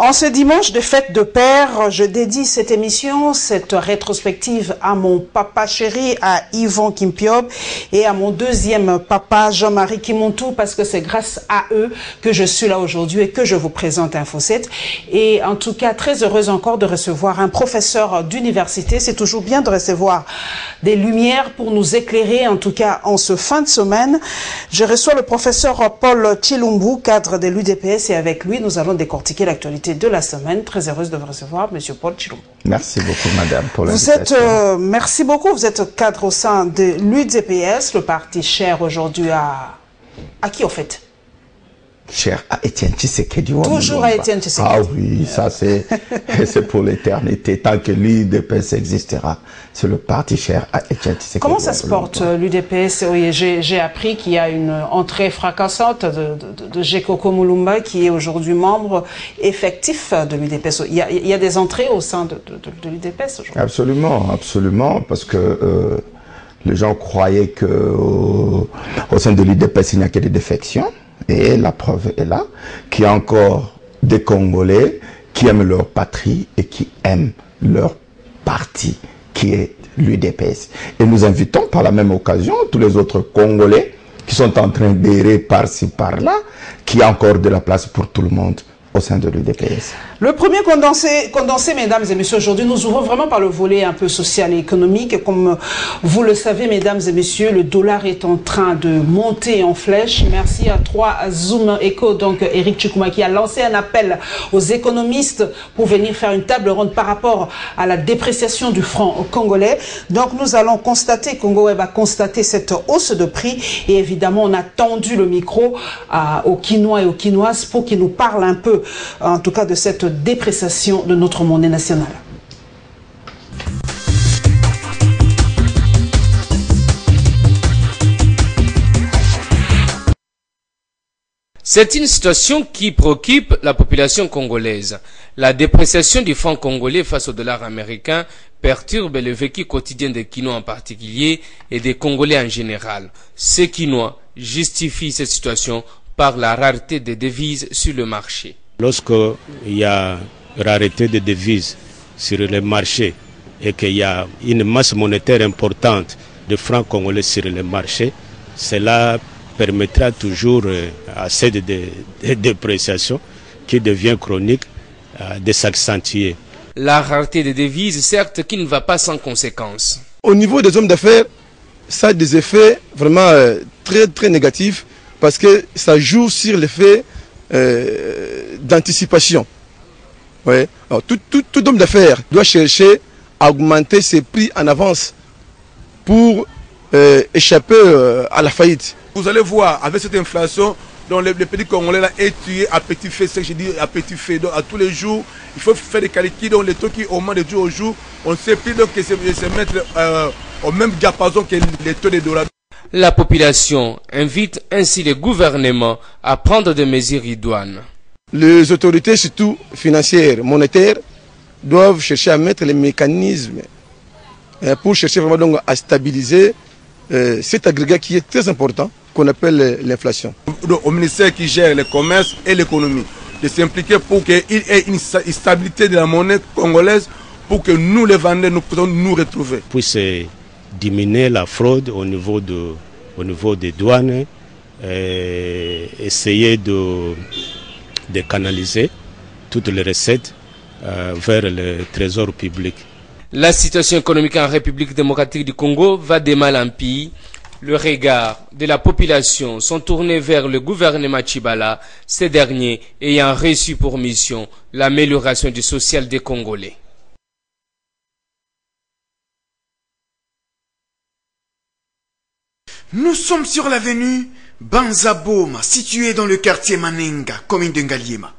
En ce dimanche de fête de père, je dédie cette émission, cette rétrospective à mon papa chéri, à Yvon Kimpiob, et à mon deuxième papa, Jean-Marie Kimontou, parce que c'est grâce à eux que je suis là aujourd'hui et que je vous présente Info 7. Et en tout cas, très heureuse encore de recevoir un professeur d'université. C'est toujours bien de recevoir des lumières pour nous éclairer, en tout cas en ce fin de semaine. Je reçois le professeur Paul Chilumbu, cadre de l'UDPS, et avec lui, nous allons décortiquer l'actualité de la semaine. Très heureuse de vous recevoir, Monsieur Paul Chilumbu. Merci beaucoup, madame, pour l'invitation. Merci beaucoup. Vous êtes cadre au sein de l'UDPS, le parti cher aujourd'hui à qui, au fait? Cher à Étienne Tshisekedi. Toujours à Étienne Tshisekedi. Ah oui, ça c'est pour l'éternité. Tant que l'UDPS existera, c'est le parti cher à Étienne Tshisekedi. Comment ça se porte, l'UDPS? Oui, j'ai appris qu'il y a une entrée fracassante de Gekoko Mulumba, qui est aujourd'hui membre effectif de l'UDPS. Il y a des entrées au sein de l'UDPS aujourd'hui. Absolument, absolument, parce que les gens croyaient que au sein de l'UDPS, il n'y a que des défections. Et la preuve est là, qu'il y a encore des Congolais qui aiment leur patrie et qui aiment leur parti, qui est l'UDPS. Et nous invitons par la même occasion tous les autres Congolais qui sont en train d'errer par-ci, par-là, qu'il y a encore de la place pour tout le monde au sein de l'UDPS. Le premier condensé, mesdames et messieurs, aujourd'hui, nous ouvrons vraiment par le volet un peu social et économique. Et comme vous le savez, mesdames et messieurs, le dollar est en train de monter en flèche. Merci à 3 Zoom Echo, donc Eric Chikuma, qui a lancé un appel aux économistes pour venir faire une table ronde par rapport à la dépréciation du franc congolais. Donc nous allons constater, Congo Web a constaté cette hausse de prix. Et évidemment, on a tendu le micro aux Quinois et aux Quinoises pour qu'ils nous parlent un peu, en tout cas, de cette dépréciation de notre monnaie nationale. C'est une situation qui préoccupe la population congolaise. La dépréciation du franc congolais face au dollar américain perturbe le vécu quotidien des Quinois en particulier et des Congolais en général. Ces Quinois justifient cette situation par la rareté des devises sur le marché. Lorsqu'il y a rareté de devises sur le marché et qu'il y a une masse monétaire importante de francs congolais sur le marché, cela permettra toujours à cette dépréciation qui devient chronique de s'accentuer. La rareté des devises, certes, qui ne va pas sans conséquences. Au niveau des hommes d'affaires, ça a des effets vraiment très très négatifs parce que ça joue sur l'effet d'anticipation. Ouais. Alors, tout homme d'affaires doit chercher à augmenter ses prix en avance pour échapper à la faillite. Vous allez voir, avec cette inflation, donc les petits Congolais là est tué à petit feu, c'est ce que je dis, à petit feu. Donc à tous les jours, il faut faire des calculs, donc les taux qui augmentent de jour au jour, on ne sait plus donc que se mettre au même diapason que les taux des dollars. La population invite ainsi les gouvernements à prendre des mesures idoines. Les autorités, surtout financières, monétaires, doivent chercher à mettre les mécanismes pour chercher vraiment donc à stabiliser cet agrégat qui est très important, qu'on appelle l'inflation. Au ministère qui gère le commerce et l'économie, de s'impliquer pour qu'il y ait une stabilité de la monnaie congolaise, pour que nous, les vendeurs, nous puissions nous retrouver. Puisse diminuer la fraude au niveau des douanes, essayer de canaliser toutes les recettes vers le trésor public. La situation économique en République démocratique du Congo va de mal en pire. Le regard de la population sont tournés vers le gouvernement Tshibala, ces derniers ayant reçu pour mission l'amélioration du social des Congolais. Nous sommes sur l'avenue Banzaboma, située dans le quartier Manenga, commune de Ngaliema.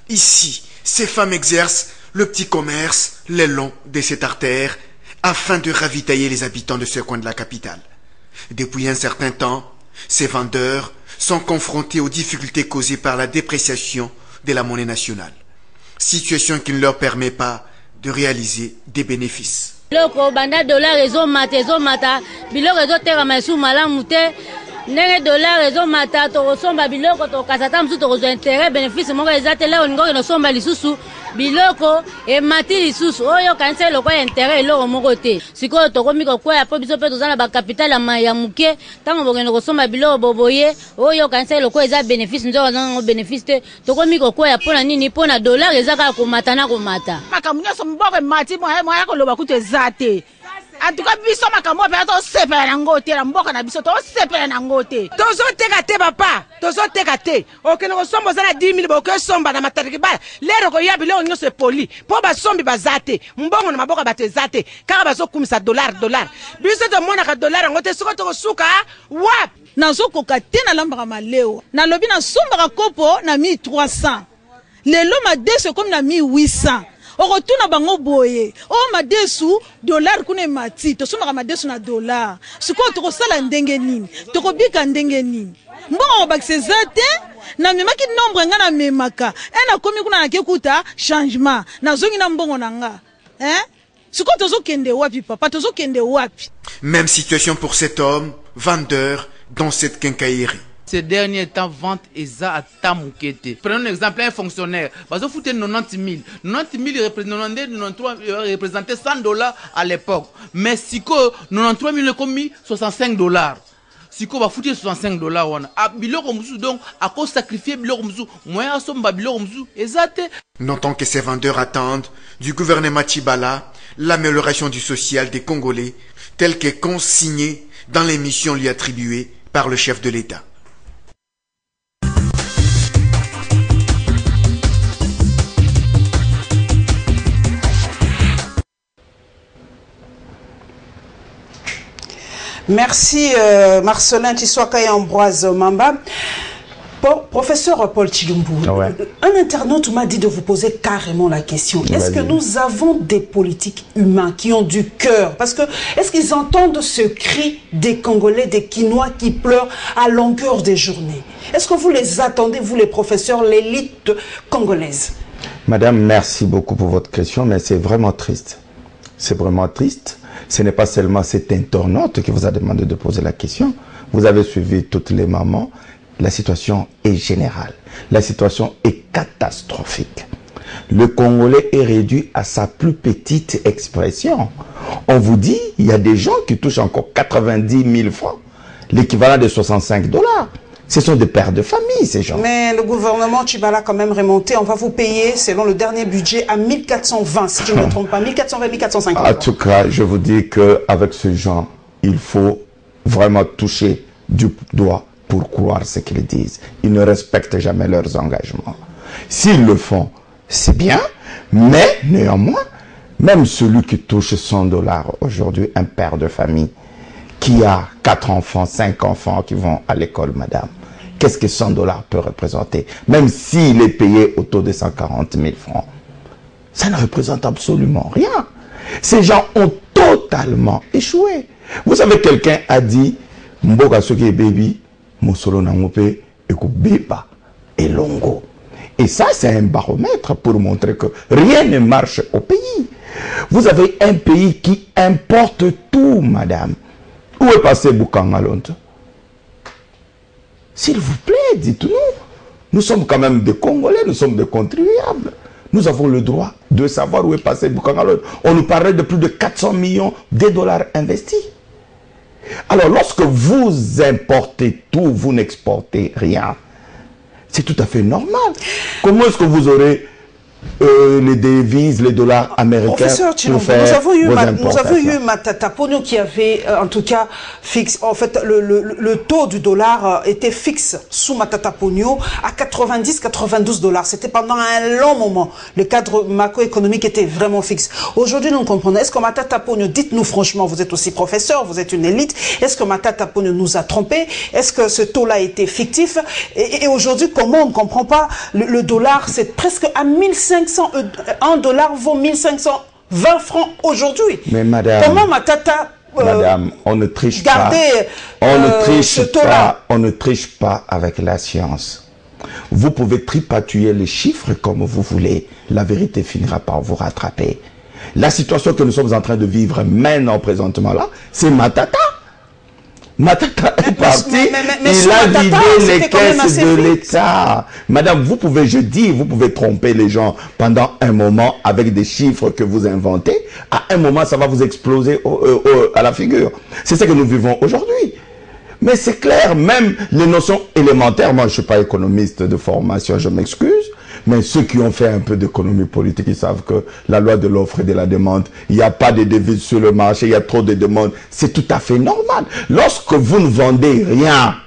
Ici, ces femmes exercent le petit commerce le long de cette artère afin de ravitailler les habitants de ce coin de la capitale. Depuis un certain temps, ces vendeurs sont confrontés aux difficultés causées par la dépréciation de la monnaie nationale, situation qui ne leur permet pas de réaliser des bénéfices. ndenge dollar ezomata tokosomba biloko tokasata mosusu tokozwa intérêt bénéfice moko eza te leo olingoki nosomba lisusu biloko emati lisusu oyo kanisa eloko ya intérêt eloko moko te sikoyo tokomi kokwea mpo biso mpe toza na bakapitale ya moke ntango bokende kosomba biloko boboye oyo kanisa eloko eza bénéfice nzo azango bénéfice te tokomi kokwea mpo na nini mpo na dollar eza kaka komata na komata makambo nyonso moboko emati moya koloba kutu eza te antuka biso makambo mpe tosepela nango te na mboka na biso tosepela nango te tozoteka te papa tozoteka te okende kosomba oza na 10 000 bokosomba na matariki bala lero koya biloko nyonso epoli mpo basombi baza te mbongo na maboka bato eza te kaka bazokumisa dollar biso tomonaka dollar yango te soko tokosuka wapi nazokoka te nalambaka maleo nalobi nasombaka kopo na 1300 lelo madeso ekomi na 1800 okotuna bango boye o madesu dollar kuna emati tosomaka madesu na dollar sikoyo tokosala ndenge nini tokobika ndenge nini mbongo mobakisa eza te namemaki nombre nga namemaka nakomi kuna nakekuta changement nazongi na mbongo na nga sikoyo tozokende wapi papa tozokende wapi. Même situation pour cet homme vendeur dans cette quincaillerie. Ces derniers temps, vente eza à Tamukete. Prenons un exemple, un fonctionnaire. Bazo fouté 90 000. 90 000 représentait 100 $ à l'époque. Mais siko 93 000 commis 65 $. Siko va foutre 65 $. A biloko musu donc à cause sacrifier biloko musu. Moyen somba biloko musu ezate. Notons que ces vendeurs attendent du gouvernement Tchibala l'amélioration du social des Congolais tel que consigné dans les missions lui attribuées par le chef de l'État. Merci Marcelin Tiswaka et Ambroise Mamba. Professeur Paul Chilumbu, un internaute m'a dit de vous poser carrément la question. Est-ce que nous avons des politiques humains qui ont du cœur? Parce que est-ce qu'ils entendent ce cri des Congolais, des Quinois qui pleurent à longueur des journées? Est-ce que vous les attendez, vous les professeurs, l'élite congolaise? Madame, merci beaucoup pour votre question, mais c'est vraiment triste. C'est vraiment triste. Ce n'est pas seulement cet internaute qui vous a demandé de poser la question. Vous avez suivi toutes les mamans. La situation est générale. La situation est catastrophique. Le Congolais est réduit à sa plus petite expression. On vous dit, il y a des gens qui touchent encore 90 000 francs, l'équivalent de 65 $. Ce sont des pères de famille, ces gens. Mais le gouvernement Tchibala a quand même remonté. On va vous payer, selon le dernier budget, à 1420, si je ne me trompe pas. 1420, 1450. En tout cas, je vous dis qu'avec ce genre, il faut vraiment toucher du doigt pour croire ce qu'ils disent. Ils ne respectent jamais leurs engagements. S'ils le font, c'est bien, mais néanmoins, même celui qui touche 100 $ aujourd'hui, un père de famille, qui a 4 enfants, 5 enfants qui vont à l'école, madame, qu'est-ce que 100 $ peut représenter? Même s'il est payé autour de 140 000 francs, ça ne représente absolument rien. Ces gens ont totalement échoué. Vous savez, quelqu'un a dit, Mboka soki baby, Mosolo nangope, ekubeba, et longo. Et ça, c'est un baromètre pour montrer que rien ne marche au pays. Vous avez un pays qui importe tout, madame. Où est passé Boukangalonte? S'il vous plaît, dites-nous. Nous sommes quand même des Congolais, nous sommes des contribuables. Nous avons le droit de savoir où est passé Boukangalonte. On nous parlait de plus de 400 millions de dollars investis. Alors, lorsque vous importez tout, vous n'exportez rien. C'est tout à fait normal. Comment est-ce que vous aurez les devises, les dollars américains? Professeur Chilombo, nous avons eu Matata Ponyo qui avait en tout cas fixe. En fait, le taux du dollar était fixe sous Matata Ponyo à 90-92 $. C'était pendant un long moment. Le cadre macroéconomique était vraiment fixe. Aujourd'hui, nous comprenons. Est-ce que Matata Ponyo, dites-nous franchement, vous êtes aussi professeur, vous êtes une élite. Est-ce que Matata Ponyo nous a trompés? Est-ce que ce taux-là était fictif? Et aujourd'hui, comment on ne comprend pas le dollar? C'est presque à 1500. Un dollar vaut 1520 francs aujourd'hui. Mais madame, comment Matata madame, on ne triche pas. On ne triche pas avec la science. Vous pouvez tripatouiller les chiffres comme vous voulez. La vérité finira par vous rattraper. La situation que nous sommes en train de vivre maintenant, présentement là, c'est Matata. Matata est parti, il a Matata, vidé les caisses de vite. l'État. Madame, vous pouvez, je dis, vous pouvez tromper les gens pendant un moment avec des chiffres que vous inventez. À un moment, ça va vous exploser à la figure. C'est ce que nous vivons aujourd'hui. Mais c'est clair, même les notions élémentaires, moi je ne suis pas économiste de formation, je m'excuse, mais ceux qui ont fait un peu d'économie politique, ils savent que la loi de l'offre et de la demande, il n'y a pas de devises sur le marché, il y a trop de demandes. C'est tout à fait normal. Lorsque vous ne vendez rien,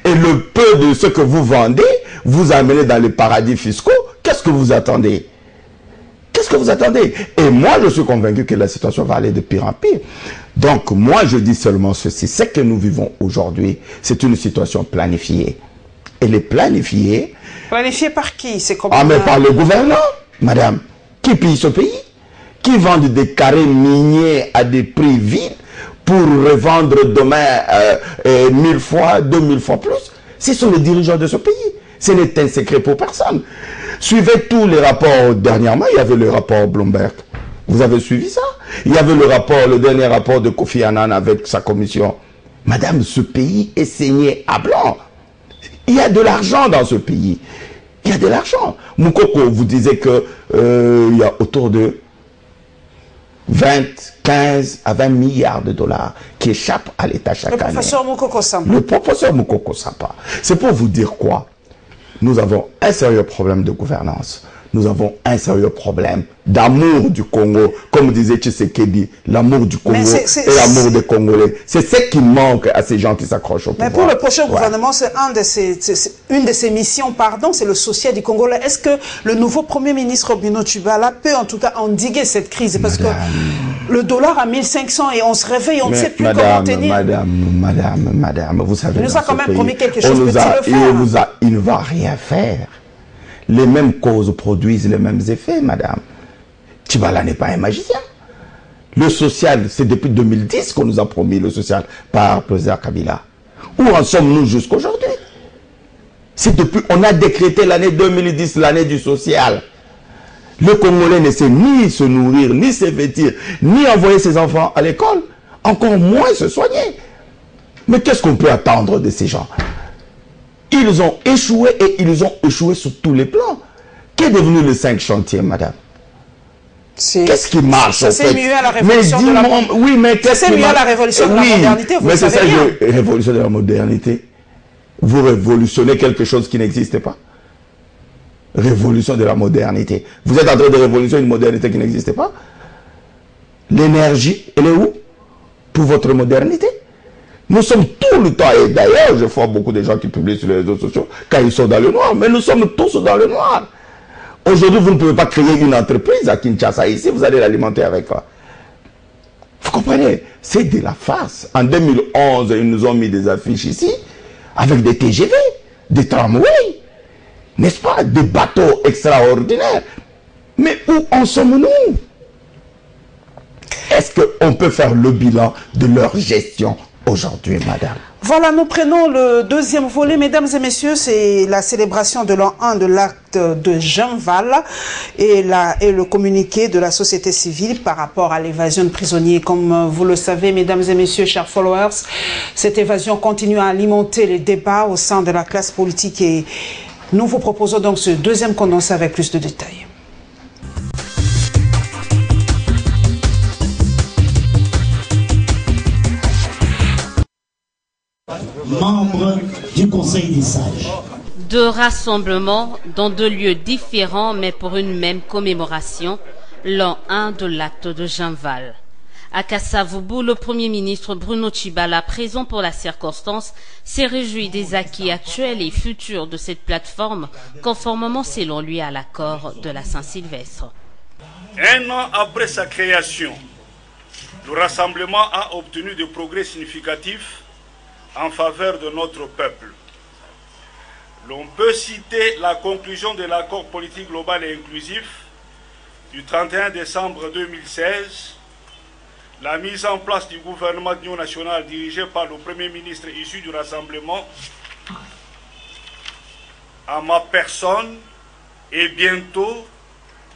et le peu de ce que vous vendez, vous amenez dans les paradis fiscaux, qu'est-ce que vous attendez? Qu'est-ce que vous attendez? Et moi, je suis convaincu que la situation va aller de pire en pire. Donc, moi, je dis seulement ceci. Ce que nous vivons aujourd'hui, c'est une situation planifiée. Elle est planifiée. Planifiée par qui? C'est comme mais par le gouvernant, madame. Qui pille ce pays? Qui vend des carrés miniers à des prix vides pour revendre demain 1000 fois, 2000 fois plus? Ce sont les dirigeants de ce pays. Ce n'est un secret pour personne. Suivez tous les rapports. Dernièrement, il y avait le rapport Bloomberg. Vous avez suivi ça? Il y avait le dernier rapport de Kofi Annan avec sa commission. Madame, ce pays est saigné à blanc. Il y a de l'argent dans ce pays. Il y a de l'argent. Moukoko vous disait que il y a autour de 15 à 20 milliards de dollars qui échappent à l'État chaque année. Le professeur Moukoko Samba. Le professeur Moukoko Samba. C'est pour vous dire quoi? Nous avons un sérieux problème de gouvernance. Nous avons un sérieux problème d'amour du Congo. Comme disait Tshisekedi, l'amour du Congo et l'amour des Congolais. C'est ce qui manque à ces gens qui s'accrochent au pouvoir. Mais pour le prochain gouvernement, c'est une de ses missions, c'est le social du Congo. Est-ce que le nouveau Premier ministre Bruno Tshibala peut en tout cas endiguer cette crise? Parce que le dollar à 1500 et on se réveille, on ne sait plus comment tenir. Madame, vous savez. Il nous a quand même promis quelque chose, peut-il le faire? Il ne va rien faire. Les mêmes causes produisent les mêmes effets, madame. Tshibala n'est pas un magicien. Le social, c'est depuis 2010 qu'on nous a promis le social par président Kabila. Où en sommes-nous jusqu'aujourd'hui? C'est depuis, on a décrété l'année 2010, l'année du social. Le Congolais ne sait ni se nourrir, ni se vêtir, ni envoyer ses enfants à l'école, encore moins se soigner. Mais qu'est-ce qu'on peut attendre de ces gens? Ils ont échoué et ils ont échoué sur tous les plans. Qu'est devenu le 5 chantiers, madame? Qu'est-ce qui marche en fait? C'est mieux à la révolution de la modernité. Oui, mais qu'est-ce qui marche? C'est mieux à la révolution de la modernité, vous le savez bien. Mais c'est ça, révolution de la modernité. Vous révolutionnez quelque chose qui n'existe pas. Révolution de la modernité. Vous êtes en train de révolutionner une modernité qui n'existe pas. L'énergie, elle est où? Pour votre modernité. Nous sommes tout le temps, et d'ailleurs, je vois beaucoup de gens qui publient sur les réseaux sociaux quand ils sont dans le noir, mais nous sommes tous dans le noir. Aujourd'hui, vous ne pouvez pas créer une entreprise à Kinshasa ici, vous allez l'alimenter avec quoi? Vous comprenez? C'est de la farce. En 2011, ils nous ont mis des affiches ici, avec des TGV, des tramways, n'est-ce pas? Des bateaux extraordinaires. Mais où en sommes-nous? Est-ce qu'on peut faire le bilan de leur gestion aujourd'hui, madame? Voilà, nous prenons le deuxième volet, mesdames et messieurs, c'est la célébration de l'an 1 de l'acte de Jean-Val et le communiqué de la société civile par rapport à l'évasion de prisonniers. Comme vous le savez, mesdames et messieurs, chers followers, cette évasion continue à alimenter les débats au sein de la classe politique et nous vous proposons donc ce deuxième condensé avec plus de détails. Membres du Conseil des sages. Deux rassemblements dans deux lieux différents mais pour une même commémoration, l'an 1 de l'acte de Jean-Val. À Kasavubu, le Premier ministre Bruno Tshibala, présent pour la circonstance, s'est réjoui des acquis actuels et futurs de cette plateforme, conformément selon lui à l'accord de la Saint-Sylvestre. Un an après sa création, le rassemblement a obtenu des progrès significatifs en faveur de notre peuple. L'on peut citer la conclusion de l'accord politique global et inclusif du 31 décembre 2016, la mise en place du gouvernement d'union nationale dirigé par le Premier ministre issu du rassemblement, à ma personne, et bientôt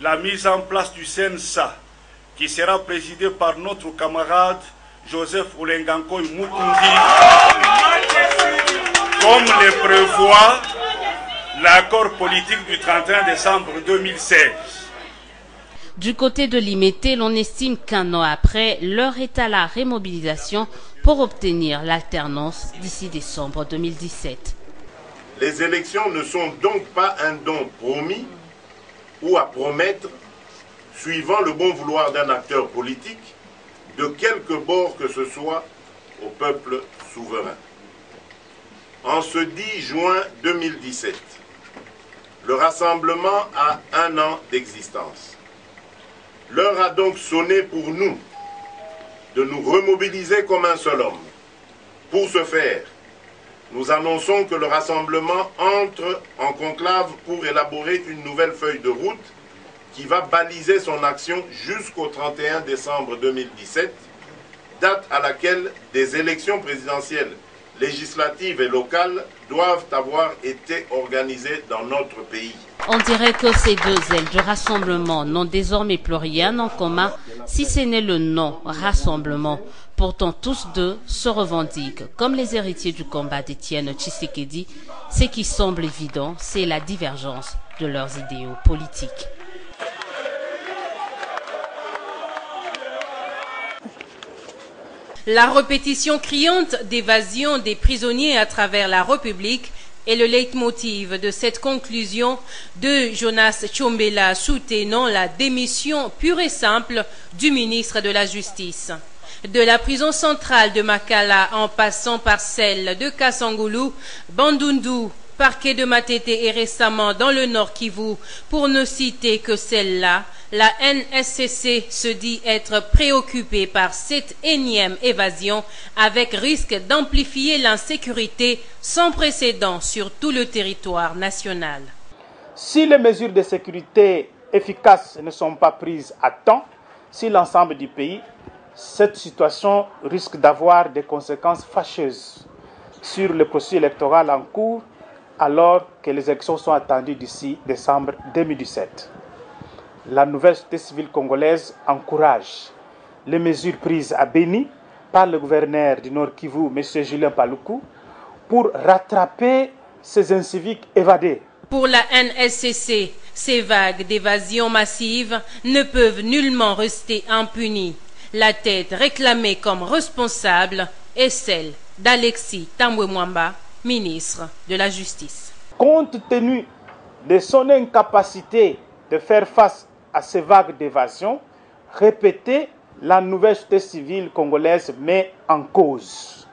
la mise en place du CNSA qui sera présidé par notre camarade Joseph Oulengankoy Mukundi, comme le prévoit l'accord politique du 31 décembre 2016. Du côté de l'IMT, l'on estime qu'un an après, l'heure est à la remobilisation pour obtenir l'alternance d'ici décembre 2017. Les élections ne sont donc pas un don promis ou à promettre suivant le bon vouloir d'un acteur politique de quelque bord que ce soit au peuple souverain. En ce 10 juin 2017, le rassemblement a 1 an d'existence. L'heure a donc sonné pour nous de nous remobiliser comme un seul homme. Pour ce faire, nous annonçons que le rassemblement entre en conclave pour élaborer une nouvelle feuille de route qui va baliser son action jusqu'au 31 décembre 2017, date à laquelle des élections présidentielles, législatives et locales doivent avoir été organisées dans notre pays. On dirait que ces deux ailes du rassemblement n'ont désormais plus rien en commun, si ce n'est le nom rassemblement. Pourtant, tous deux se revendiquent comme les héritiers du combat d'Étienne Tshisekedi. Ce qui semble évident, c'est la divergence de leurs idéaux politiques. La répétition criante d'évasion des prisonniers à travers la République est le leitmotiv de cette conclusion de Jonas Tchombela soutenant la démission pure et simple du ministre de la Justice. De la prison centrale de Makala en passant par celle de Kassangoulou, Bandundu, parquet de Matete et récemment dans le Nord Kivu, pour ne citer que celle-là, la NSCC se dit être préoccupée par cette énième évasion avec risque d'amplifier l'insécurité sans précédent sur tout le territoire national. Si les mesures de sécurité efficaces ne sont pas prises à temps, si l'ensemble du pays, cette situation risque d'avoir des conséquences fâcheuses sur le processus électoral en cours alors que les élections sont attendues d'ici décembre 2017. La nouvelle société civile congolaise encourage les mesures prises à Béni par le gouverneur du Nord Kivu, M. Julien Paluku, pour rattraper ces inciviques évadés. Pour la NSCC, ces vagues d'évasion massive ne peuvent nullement rester impunies. La tête réclamée comme responsable est celle d'Alexis Tambwe Mwamba, ministre de la Justice. Compte tenu de son incapacité de faire face à ces vagues d'évasion, répétée, la nouvelle société civile congolaise met en cause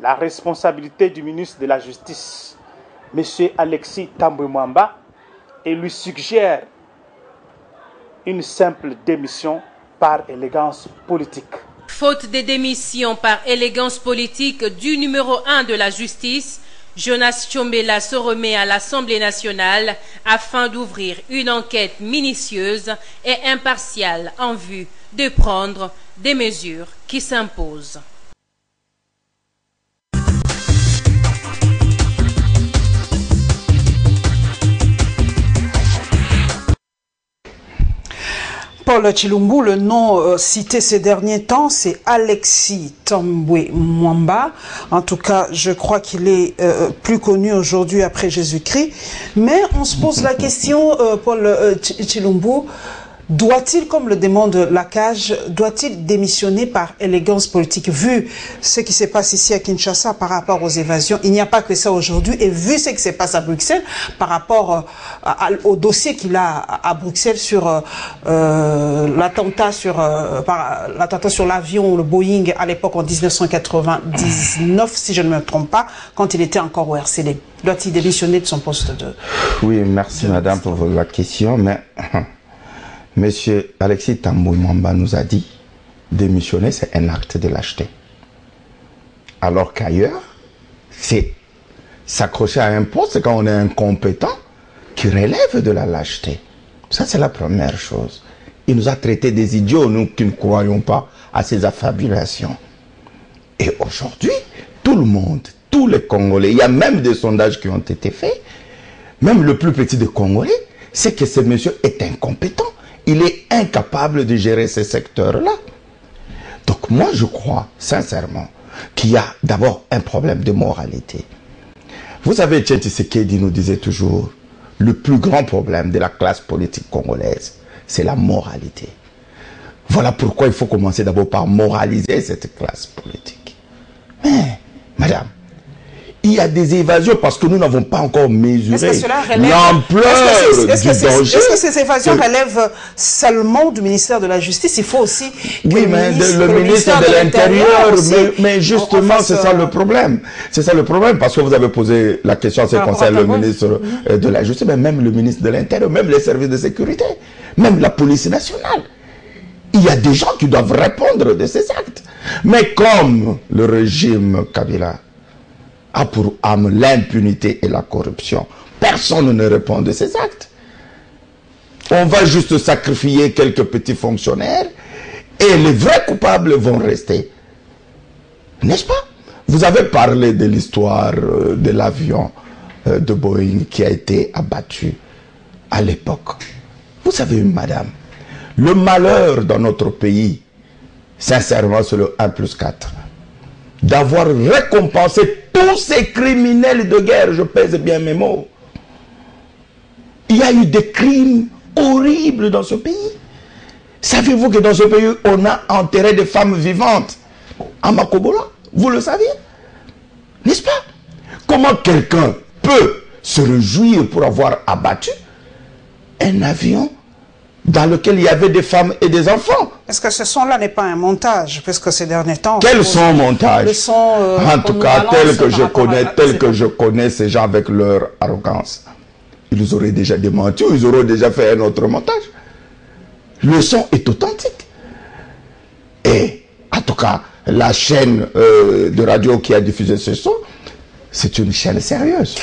la responsabilité du ministre de la Justice, M. Alexis Tambwe Mwamba, et lui suggère une simple démission par élégance politique. Faute de démission par élégance politique du numéro 1 de la justice, Jonas Tchombela se remet à l'Assemblée nationale afin d'ouvrir une enquête minutieuse et impartiale en vue de prendre des mesures qui s'imposent. Paul Tshilumbu, le nom cité ces derniers temps, c'est Alexis Tambwe Mwamba. En tout cas, je crois qu'il est plus connu aujourd'hui après Jésus-Christ. Mais on se pose la question, Paul Tshilumbu, doit-il, comme le demande la CAJ, doit-il démissionner par élégance politique? Vu ce qui se passe ici à Kinshasa par rapport aux évasions, il n'y a pas que ça aujourd'hui, et vu ce qui se passe à Bruxelles par rapport au dossier qu'il a à Bruxelles sur l'attentat sur l'avion, le Boeing, à l'époque en 1999, si je ne me trompe pas, quand il était encore au RCD. Doit-il démissionner de son poste de... Oui, merci madame pour la question, mais... Monsieur Alexis Tambwe Mwamba nous a dit, démissionner, c'est un acte de lâcheté. Alors qu'ailleurs, c'est s'accrocher à un poste quand on est incompétent qui relève de la lâcheté. Ça, c'est la première chose. Il nous a traités des idiots, nous qui ne croyons pas à ces affabulations. Et aujourd'hui, tout le monde, tous les Congolais, il y a même des sondages qui ont été faits, même le plus petit des Congolais, c'est que ce monsieur est incompétent. Il est incapable de gérer ces secteurs-là. Donc Donc moi je crois sincèrement qu'il y a d'abord un problème de moralité. Vous savez, Etienne Tshisekedi nous disait toujours, le plus grand problème de la classe politique congolaise, c'est la moralité. Voilà pourquoi il faut commencer d'abord par moraliser cette classe politique. Mais, madame, il y a des évasions parce que nous n'avons pas encore mesuré l'ampleur du danger. Est-ce que ces évasions relèvent seulement du ministère de la Justice? Il faut aussi que oui, mais le ministère de l'Intérieur, mais justement, c'est ça le problème. C'est ça le problème, parce que vous avez posé la question en ce qui concerne le ministre de la Justice, mais même le ministre de l'Intérieur, même les services de sécurité, même la police nationale. Il y a des gens qui doivent répondre de ces actes. Mais comme le régime Kabila a pour âme l'impunité et la corruption, personne ne répond de ces actes. On va juste sacrifier quelques petits fonctionnaires et les vrais coupables vont rester. N'est-ce pas? Vous avez parlé de l'histoire de l'avion de Boeing qui a été abattu à l'époque. Vous savez, madame, le malheur dans notre pays, sincèrement, c'est le 1+4. D'avoir récompensé tous ces criminels de guerre, je pèse bien mes mots. Il y a eu des crimes horribles dans ce pays. Savez-vous que dans ce pays, on a enterré des femmes vivantes à Makobola? Vous le saviez? N'est-ce pas? Comment quelqu'un peut se réjouir pour avoir abattu un avion dans lequel il y avait des femmes et des enfants? Est-ce que ce son-là n'est pas un montage, puisque ces derniers temps... Quel son montage? En tout cas, tel que je connais ces gens avec leur arrogance. Ils auraient déjà démenti ou ils auraient déjà fait un autre montage. Le son est authentique. Et, en tout cas, la chaîne de radio qui a diffusé ce son, c'est une chaîne sérieuse.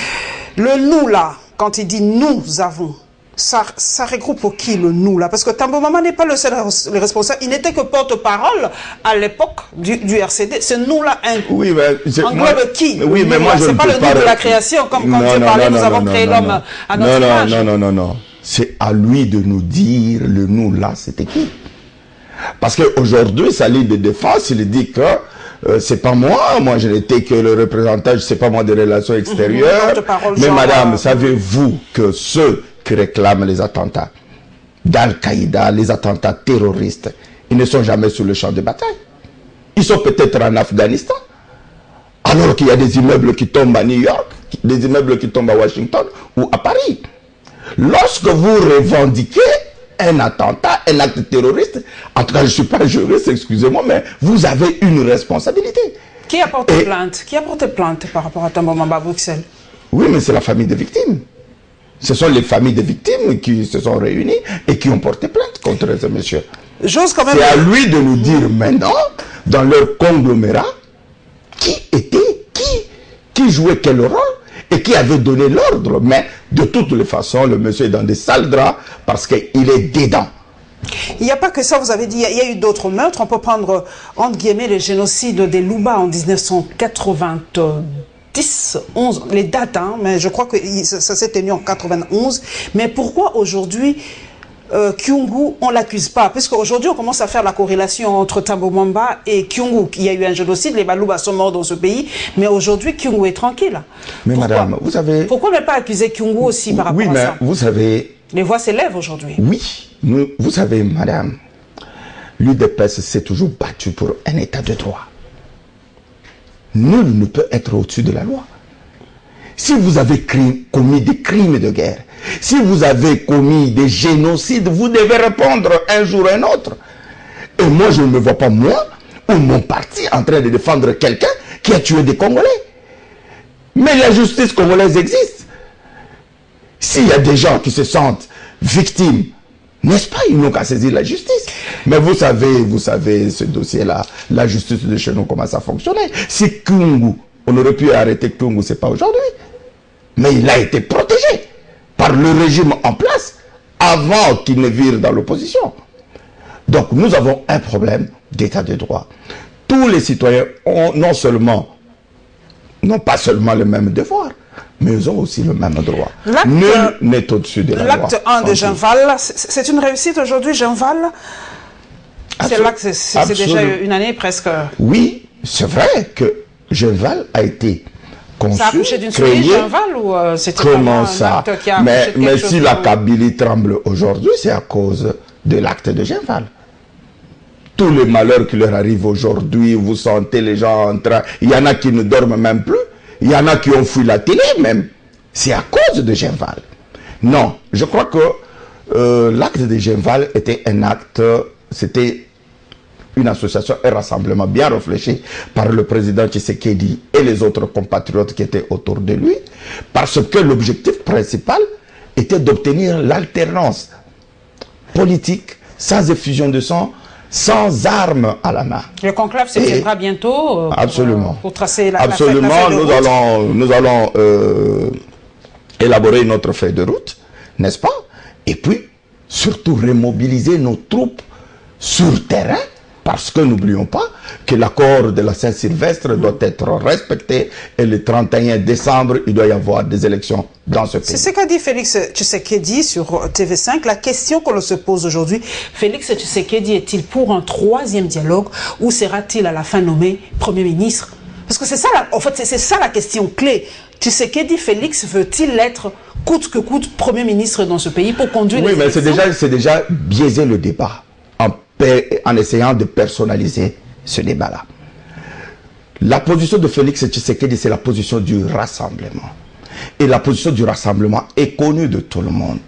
Le nous, là, quand il dit nous avons... Ça regroupe pour qui le nous là? Parce que Tambo Mama n'est pas le seul responsable. Il n'était que porte-parole à l'époque du RCD. Ce nous-là englobe qui? Oui, mais moi je ne peux pas... C'est pas le nous de la création, comme quand Dieu parlait, nous avons créé l'homme à notre image. Non. C'est à lui de nous dire le nous là, c'était qui? Parce qu'aujourd'hui, sa ligne de défense, il dit que c'est pas moi je n'étais que le représentant, c'est pas moi des relations extérieures. Mais madame, savez-vous que ceux qui réclament les attentats d'Al-Qaïda, les attentats terroristes, ils ne sont jamais sur le champ de bataille. Ils sont peut-être en Afghanistan, alors qu'il y a des immeubles qui tombent à New York, des immeubles qui tombent à Washington ou à Paris. Lorsque vous revendiquez un attentat, un acte terroriste, en tout cas je ne suis pas juriste, excusez-moi, mais vous avez une responsabilité. Qui a porté plainte? Qui a porté plainte par rapport à Tambo Mamba à Bruxelles? Oui, mais c'est la famille des victimes. Ce sont les familles des victimes qui se sont réunies et qui ont porté plainte contre ce monsieur. C'est à lui de nous dire maintenant, dans leur conglomérat, qui jouait quel rôle et qui avait donné l'ordre. Mais de toutes les façons, le monsieur est dans des sales draps parce qu'il est dedans. Il n'y a pas que ça, vous avez dit, il y a eu d'autres meurtres. On peut prendre, entre guillemets, le génocide des Louba en 1992. 10, 11, les dates, hein, mais je crois que ça s'est tenu en 91. Mais pourquoi aujourd'hui, Kyungu, on ne l'accuse pas? Puisqu'aujourd'hui, on commence à faire la corrélation entre Tambo Mamba et Kyungu. Il y a eu un génocide, les Balouba sont morts dans ce pays, mais aujourd'hui, Kyungu est tranquille. Mais pourquoi, madame, vous savez... Pourquoi ne pas accuser Kyungu aussi par rapport à ça? Oui, mais vous savez... Les voix s'élèvent aujourd'hui. Oui, vous savez, madame, l'UDPS s'est toujours battu pour un état de droit. Nul ne peut être au-dessus de la loi. Si vous avez commis des crimes de guerre, si vous avez commis des génocides, vous devez répondre un jour ou un autre. Et moi, je ne me vois pas, moi, ou mon parti, en train de défendre quelqu'un qui a tué des Congolais. Mais la justice congolaise existe. S'il y a des gens qui se sentent victimes, n'est-ce pas, ils n'ont qu'à saisir la justice. Mais vous savez, ce dossier-là, la justice de chez nous, comment ça fonctionnait. Si Kyungu, on aurait pu arrêter Kyungu, c'est pas aujourd'hui. Mais il a été protégé par le régime en place avant qu'il ne vire dans l'opposition. Donc nous avons un problème d'état de droit. Tous les citoyens ont n'ont pas seulement le même devoir, mais ils ont aussi le même droit. Nul n'est au-dessus de la loi. L'acte 1 de Jean Val, c'est une réussite aujourd'hui, Jean Val? C'est là que c'est déjà une année presque. Oui, c'est vrai que Genval a été conçu, ça a accouché d'une créé. souris, Genval, ou c'était comment un ça? acte qui a accouché de quelque Mais chose si la Kabylie tremble aujourd'hui, c'est à cause de l'acte de Genval. Tous les malheurs qui leur arrivent aujourd'hui, vous sentez les gens en train... Il y en a qui ne dorment même plus. Il y en a qui ont fui la télé même. C'est à cause de Genval. Non, je crois que l'acte de Genval était un acte... C'était une association, un rassemblement bien réfléchi par le président Tshisekedi et les autres compatriotes qui étaient autour de lui, parce que l'objectif principal était d'obtenir l'alternance politique sans effusion de sang, sans armes à la main. Le conclave se tiendra bientôt absolument. Pour tracer la absolument, la feuille de route. Nous allons élaborer notre feuille de route, n'est-ce pas? Et puis, surtout remobiliser nos troupes sur terrain, parce que n'oublions pas que l'accord de la Saint-Sylvestre doit être respecté et le 31 décembre, il doit y avoir des élections dans ce pays. C'est ce qu'a dit Félix Tshisekedi sur TV5. La question qu'on se pose aujourd'hui, Félix Tshisekedi est-il pour un troisième dialogue ou sera-t-il à la fin nommé Premier ministre? Parce que c'est ça, en fait, c'est ça la question clé. Tshisekedi, Félix, veut-il être coûte que coûte Premier ministre dans ce pays pour conduire les élections? Oui, mais c'est déjà biaiser le débat en essayant de personnaliser ce débat-là. La position de Félix Tshisekedi, c'est la position du rassemblement. Et la position du rassemblement est connue de tout le monde.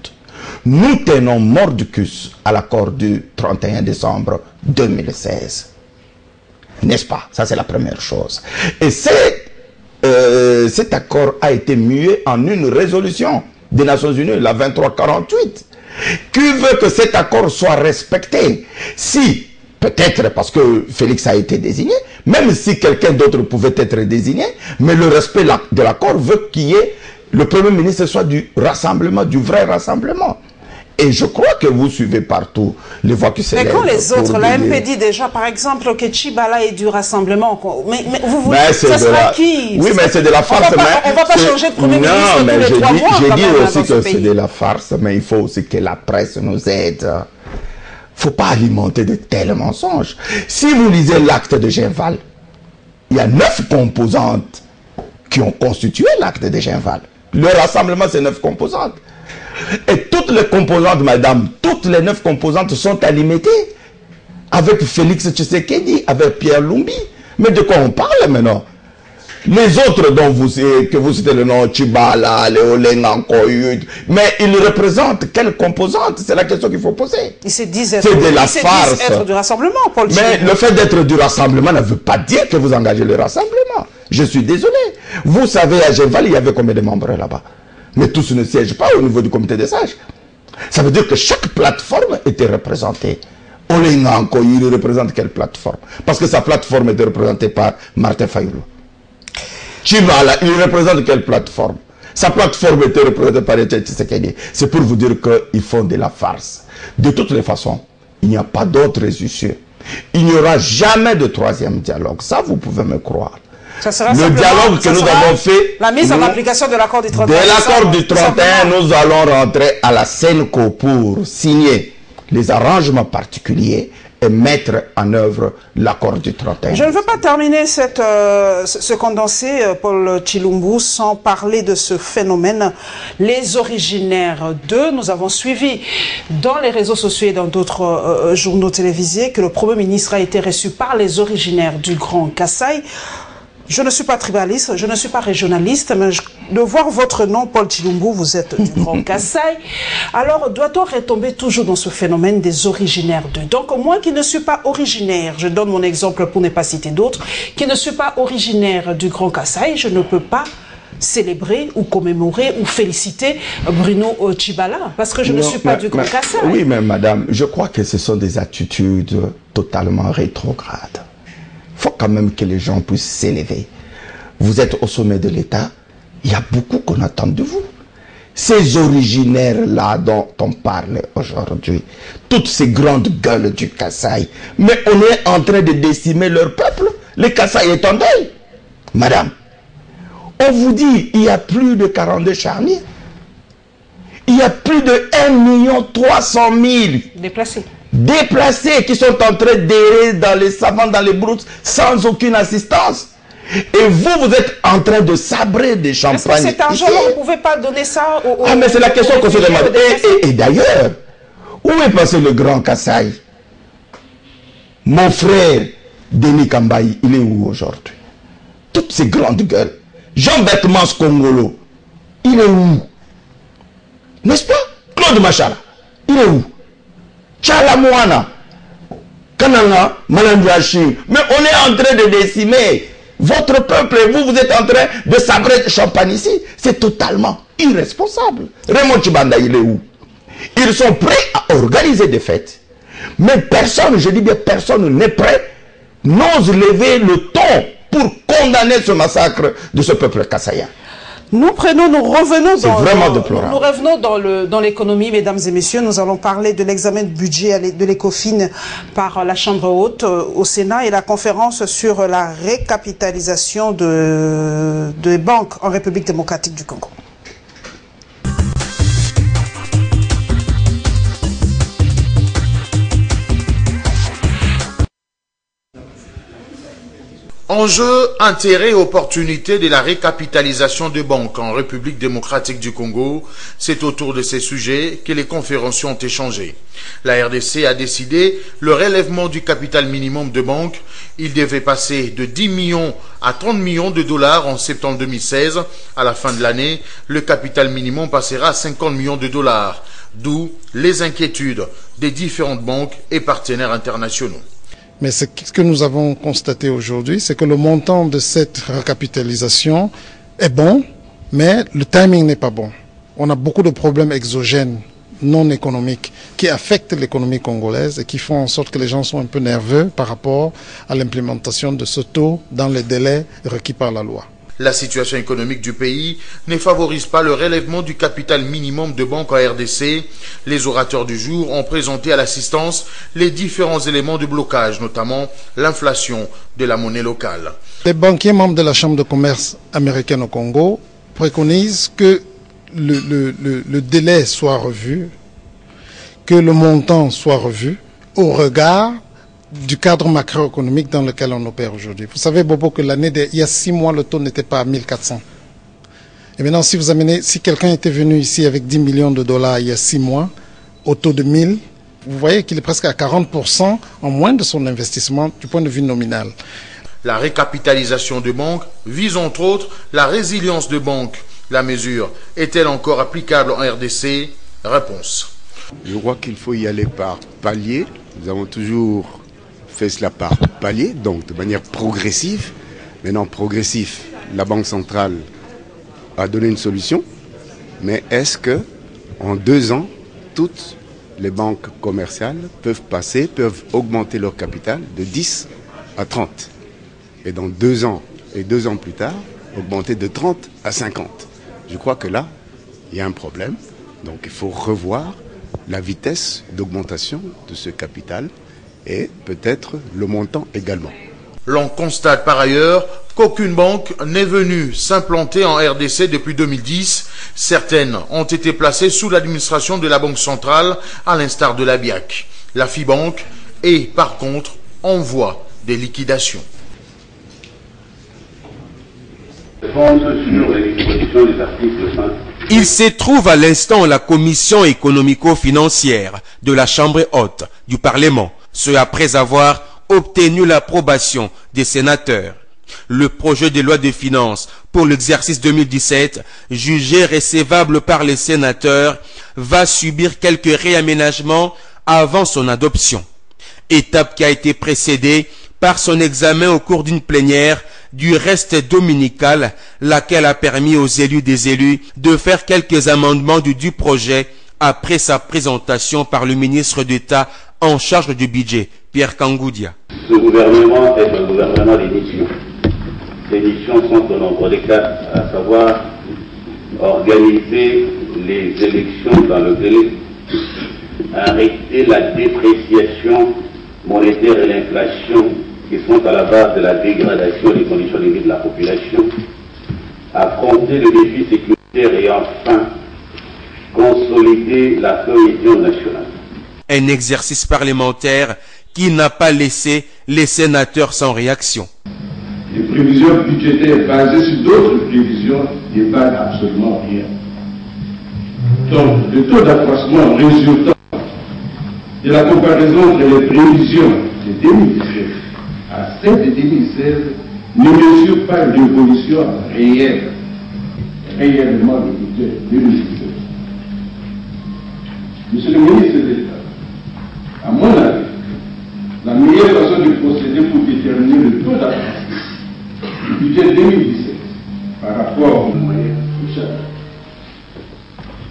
Nous tenons mordicus à l'accord du 31 décembre 2016. N'est-ce pas? Ça, c'est la première chose. Et cet accord a été mué en une résolution des Nations Unies, la 2348. Qui veut que cet accord soit respecté? Si, peut-être parce que Félix a été désigné, même si quelqu'un d'autre pouvait être désigné, mais le respect de l'accord veut qu'il y ait le Premier ministre soit du rassemblement, du vrai rassemblement. Et je crois que vous suivez partout les voix qui s'élèvent. Mais quand les autres, la MP dit déjà, par exemple, que Tchibala est du rassemblement, mais vous voulez, ça sera qui? Oui, mais c'est de la farce. On ne va pas changer de Premier ministre tous les 3 mois. J'ai dit aussi que c'est de la farce, mais il faut aussi que la presse nous aide. Il ne faut pas alimenter de tels mensonges. Si vous lisez l'acte de Genval, il y a 9 composantes qui ont constitué l'acte de Genval. Le rassemblement, c'est 9 composantes. Et toutes les composantes, madame, toutes les 9 composantes sont alimentées avec Félix Tshisekedi, avec Pierre Lumbi. Mais de quoi on parle maintenant? Les autres dont que vous citez le nom, Tchibala, Léolin, Nkoyut, mais ils représentent quelle composante? C'est la question qu'il faut poser. Ils se disent c'est de la farce. Être du rassemblement, Paul. Mais le fait d'être du rassemblement ne veut pas dire que vous engagez le rassemblement. Je suis désolé. Vous savez, à Genval, il y avait combien de membres là-bas? Mais tous ne siègent pas au niveau du comité des sages. Ça veut dire que chaque plateforme était représentée. Olenganko, il représente quelle plateforme? Parce que sa plateforme était représentée par Martin Fayulu. Tchibala, il représente quelle plateforme? Sa plateforme était représentée par Etienne Tshisekedi. C'est pour vous dire qu'ils font de la farce. De toutes les façons, il n'y a pas d'autres issues. Il n'y aura jamais de troisième dialogue. Ça, vous pouvez me croire. Le dialogue que nous avons fait, la mise en application de l'accord du 31. De l'accord du 31, nous allons rentrer à la Senco pour signer les arrangements particuliers et mettre en œuvre l'accord du 31. Je ne veux pas terminer ce condensé, Paul Tshilumbu, sans parler de ce phénomène. Les originaires d'eux, nous avons suivi dans les réseaux sociaux et dans d'autres journaux télévisés que le Premier ministre a été reçu par les originaires du Grand Kasaï. Je ne suis pas tribaliste, je ne suis pas régionaliste, mais de voir votre nom, Paul Tshilumbu, vous êtes du Grand Kasaï. Alors, doit-on retomber toujours dans ce phénomène des originaires d'eux? Donc, moi qui ne suis pas originaire, je donne mon exemple pour ne pas citer d'autres, qui ne suis pas originaire du Grand Kasaï, je ne peux pas célébrer ou commémorer ou féliciter Bruno Tshibala, parce que je ne suis pas du Grand Kasaï. Oui, mais madame, je crois que ce sont des attitudes totalement rétrogrades. Il faut quand même que les gens puissent s'élever. Vous êtes au sommet de l'État, il y a beaucoup qu'on attend de vous. Ces originaires-là dont on parle aujourd'hui, toutes ces grandes gueules du Kasaï, mais on est en train de décimer leur peuple. Le Kasaï est en deuil. Madame, on vous dit, il y a plus de 42 charniers. Il y a plus de 1 300 000 déplacés. déplacés qui sont en train d'errer dans les savants, dans les brousses, sans aucune assistance. Et vous êtes en train de sabrer des champagnes. Est-ce que cet argent, on ne pouvait pas donner ça aux... Ah, mais c'est la question qu'on se demande. Et d'ailleurs, où est passé le grand Kassai? Mon frère, Denis Kambaï, il est où aujourd'hui? Toutes ces grandes gueules. Jean-Bert Mans Congolo, il est où? N'est-ce pas? Claude Machala, il est où? Tchala Mouana, Kananga, Malandrachi. Mais on est en train de décimer votre peuple et vous êtes en train de sabrer le champagne ici. C'est totalement irresponsable. Raymond Chibanda, il est où? Ils sont prêts à organiser des fêtes. Mais personne, je dis bien personne n'est prêt, n'ose lever le ton pour condamner ce massacre de ce peuple kassaïen. Nous revenons dans l'économie, mesdames et messieurs. Nous allons parler de l'examen de budget de l'ECOFIN par la Chambre haute au Sénat et la conférence sur la récapitalisation des banques en République démocratique du Congo. Enjeu, intérêt et opportunité de la récapitalisation de banques en République démocratique du Congo, c'est autour de ces sujets que les conférenciers ont échangé. La RDC a décidé le relèvement du capital minimum de banque. Il devait passer de 10 millions à 30 millions de dollars en septembre 2016. À la fin de l'année, le capital minimum passera à 50 millions de dollars, d'où les inquiétudes des différentes banques et partenaires internationaux. Mais ce que nous avons constaté aujourd'hui, c'est que le montant de cette recapitalisation est bon, mais le timing n'est pas bon. On a beaucoup de problèmes exogènes, non économiques, qui affectent l'économie congolaise et qui font en sorte que les gens sont un peu nerveux par rapport à l'implémentation de ce taux dans les délais requis par la loi. La situation économique du pays ne favorise pas le relèvement du capital minimum de banque en RDC. Les orateurs du jour ont présenté à l'assistance les différents éléments de blocage, notamment l'inflation de la monnaie locale. Les banquiers membres de la Chambre de commerce américaine au Congo préconisent que le délai soit revu, que le montant soit revu au regard du cadre macroéconomique dans lequel on opère aujourd'hui. Vous savez, Bobo, que il y a 6 mois, le taux n'était pas à 1400. Et maintenant, si quelqu'un était venu ici avec 10 millions de dollars il y a 6 mois, au taux de 1000, vous voyez qu'il est presque à 40% en moins de son investissement du point de vue nominal. La récapitalisation de banques vise entre autres la résilience de banques. La mesure est-elle encore applicable en RDC? Réponse. Je crois qu'il faut y aller par palier. Nous avons toujours fait cela par palier, donc de manière progressive. Maintenant, progressif, la Banque centrale a donné une solution, mais est-ce que en 2 ans, toutes les banques commerciales peuvent augmenter leur capital de 10 à 30 et dans 2 ans et 2 ans plus tard, augmenter de 30 à 50. Je crois que là, il y a un problème, donc il faut revoir la vitesse d'augmentation de ce capital et peut-être le montant également. L'on constate par ailleurs qu'aucune banque n'est venue s'implanter en RDC depuis 2010. Certaines ont été placées sous l'administration de la Banque centrale, à l'instar de la BIAC. La FIBank est par contre en voie de liquidation. Il se trouve à l'instant la commission économico-financière de la Chambre haute du Parlement, ce après avoir obtenu l'approbation des sénateurs. Le projet de loi de finances pour l'exercice 2017, jugé recevable par les sénateurs, va subir quelques réaménagements avant son adoption. Étape qui a été précédée par son examen au cours d'une plénière du reste dominical, laquelle a permis aux élus des élus de faire quelques amendements du projet après sa présentation par le ministre d'État en charge du budget, Pierre Kangoudia. Ce gouvernement est un gouvernement des missions. Ces missions sont au nombre de 4, à savoir organiser les élections dans le délai, arrêter la dépréciation monétaire et l'inflation qui sont à la base de la dégradation des conditions de vie de la population, affronter le défi sécuritaire et enfin consolider la cohésion nationale. Un exercice parlementaire qui n'a pas laissé les sénateurs sans réaction. Les prévisions budgétaires basées sur d'autres prévisions n'épargnent absolument rien. Donc, le taux d'accroissement résultant de la comparaison entre les prévisions de 2013 à celles de 2016 ne mesure pas l'évolution réellement du budget 2017. Monsieur le ministre d'État, à mon avis, la meilleure façon de procéder pour déterminer le taux d'accroissement du budget 2017 par rapport aux moyens de chaque.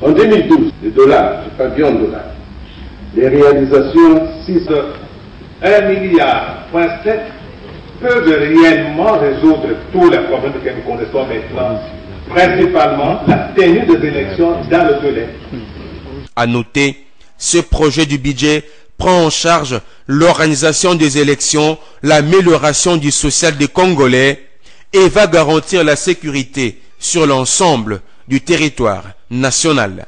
En 2012, le dollar, le pavillon dollar, les réalisations 1,7 milliard peuvent réellement résoudre tous les problèmes que nous connaissons maintenant, principalement la tenue des élections dans le délai. À noter, ce projet du budget prend en charge l'organisation des élections, l'amélioration du social des Congolais et va garantir la sécurité sur l'ensemble du territoire national.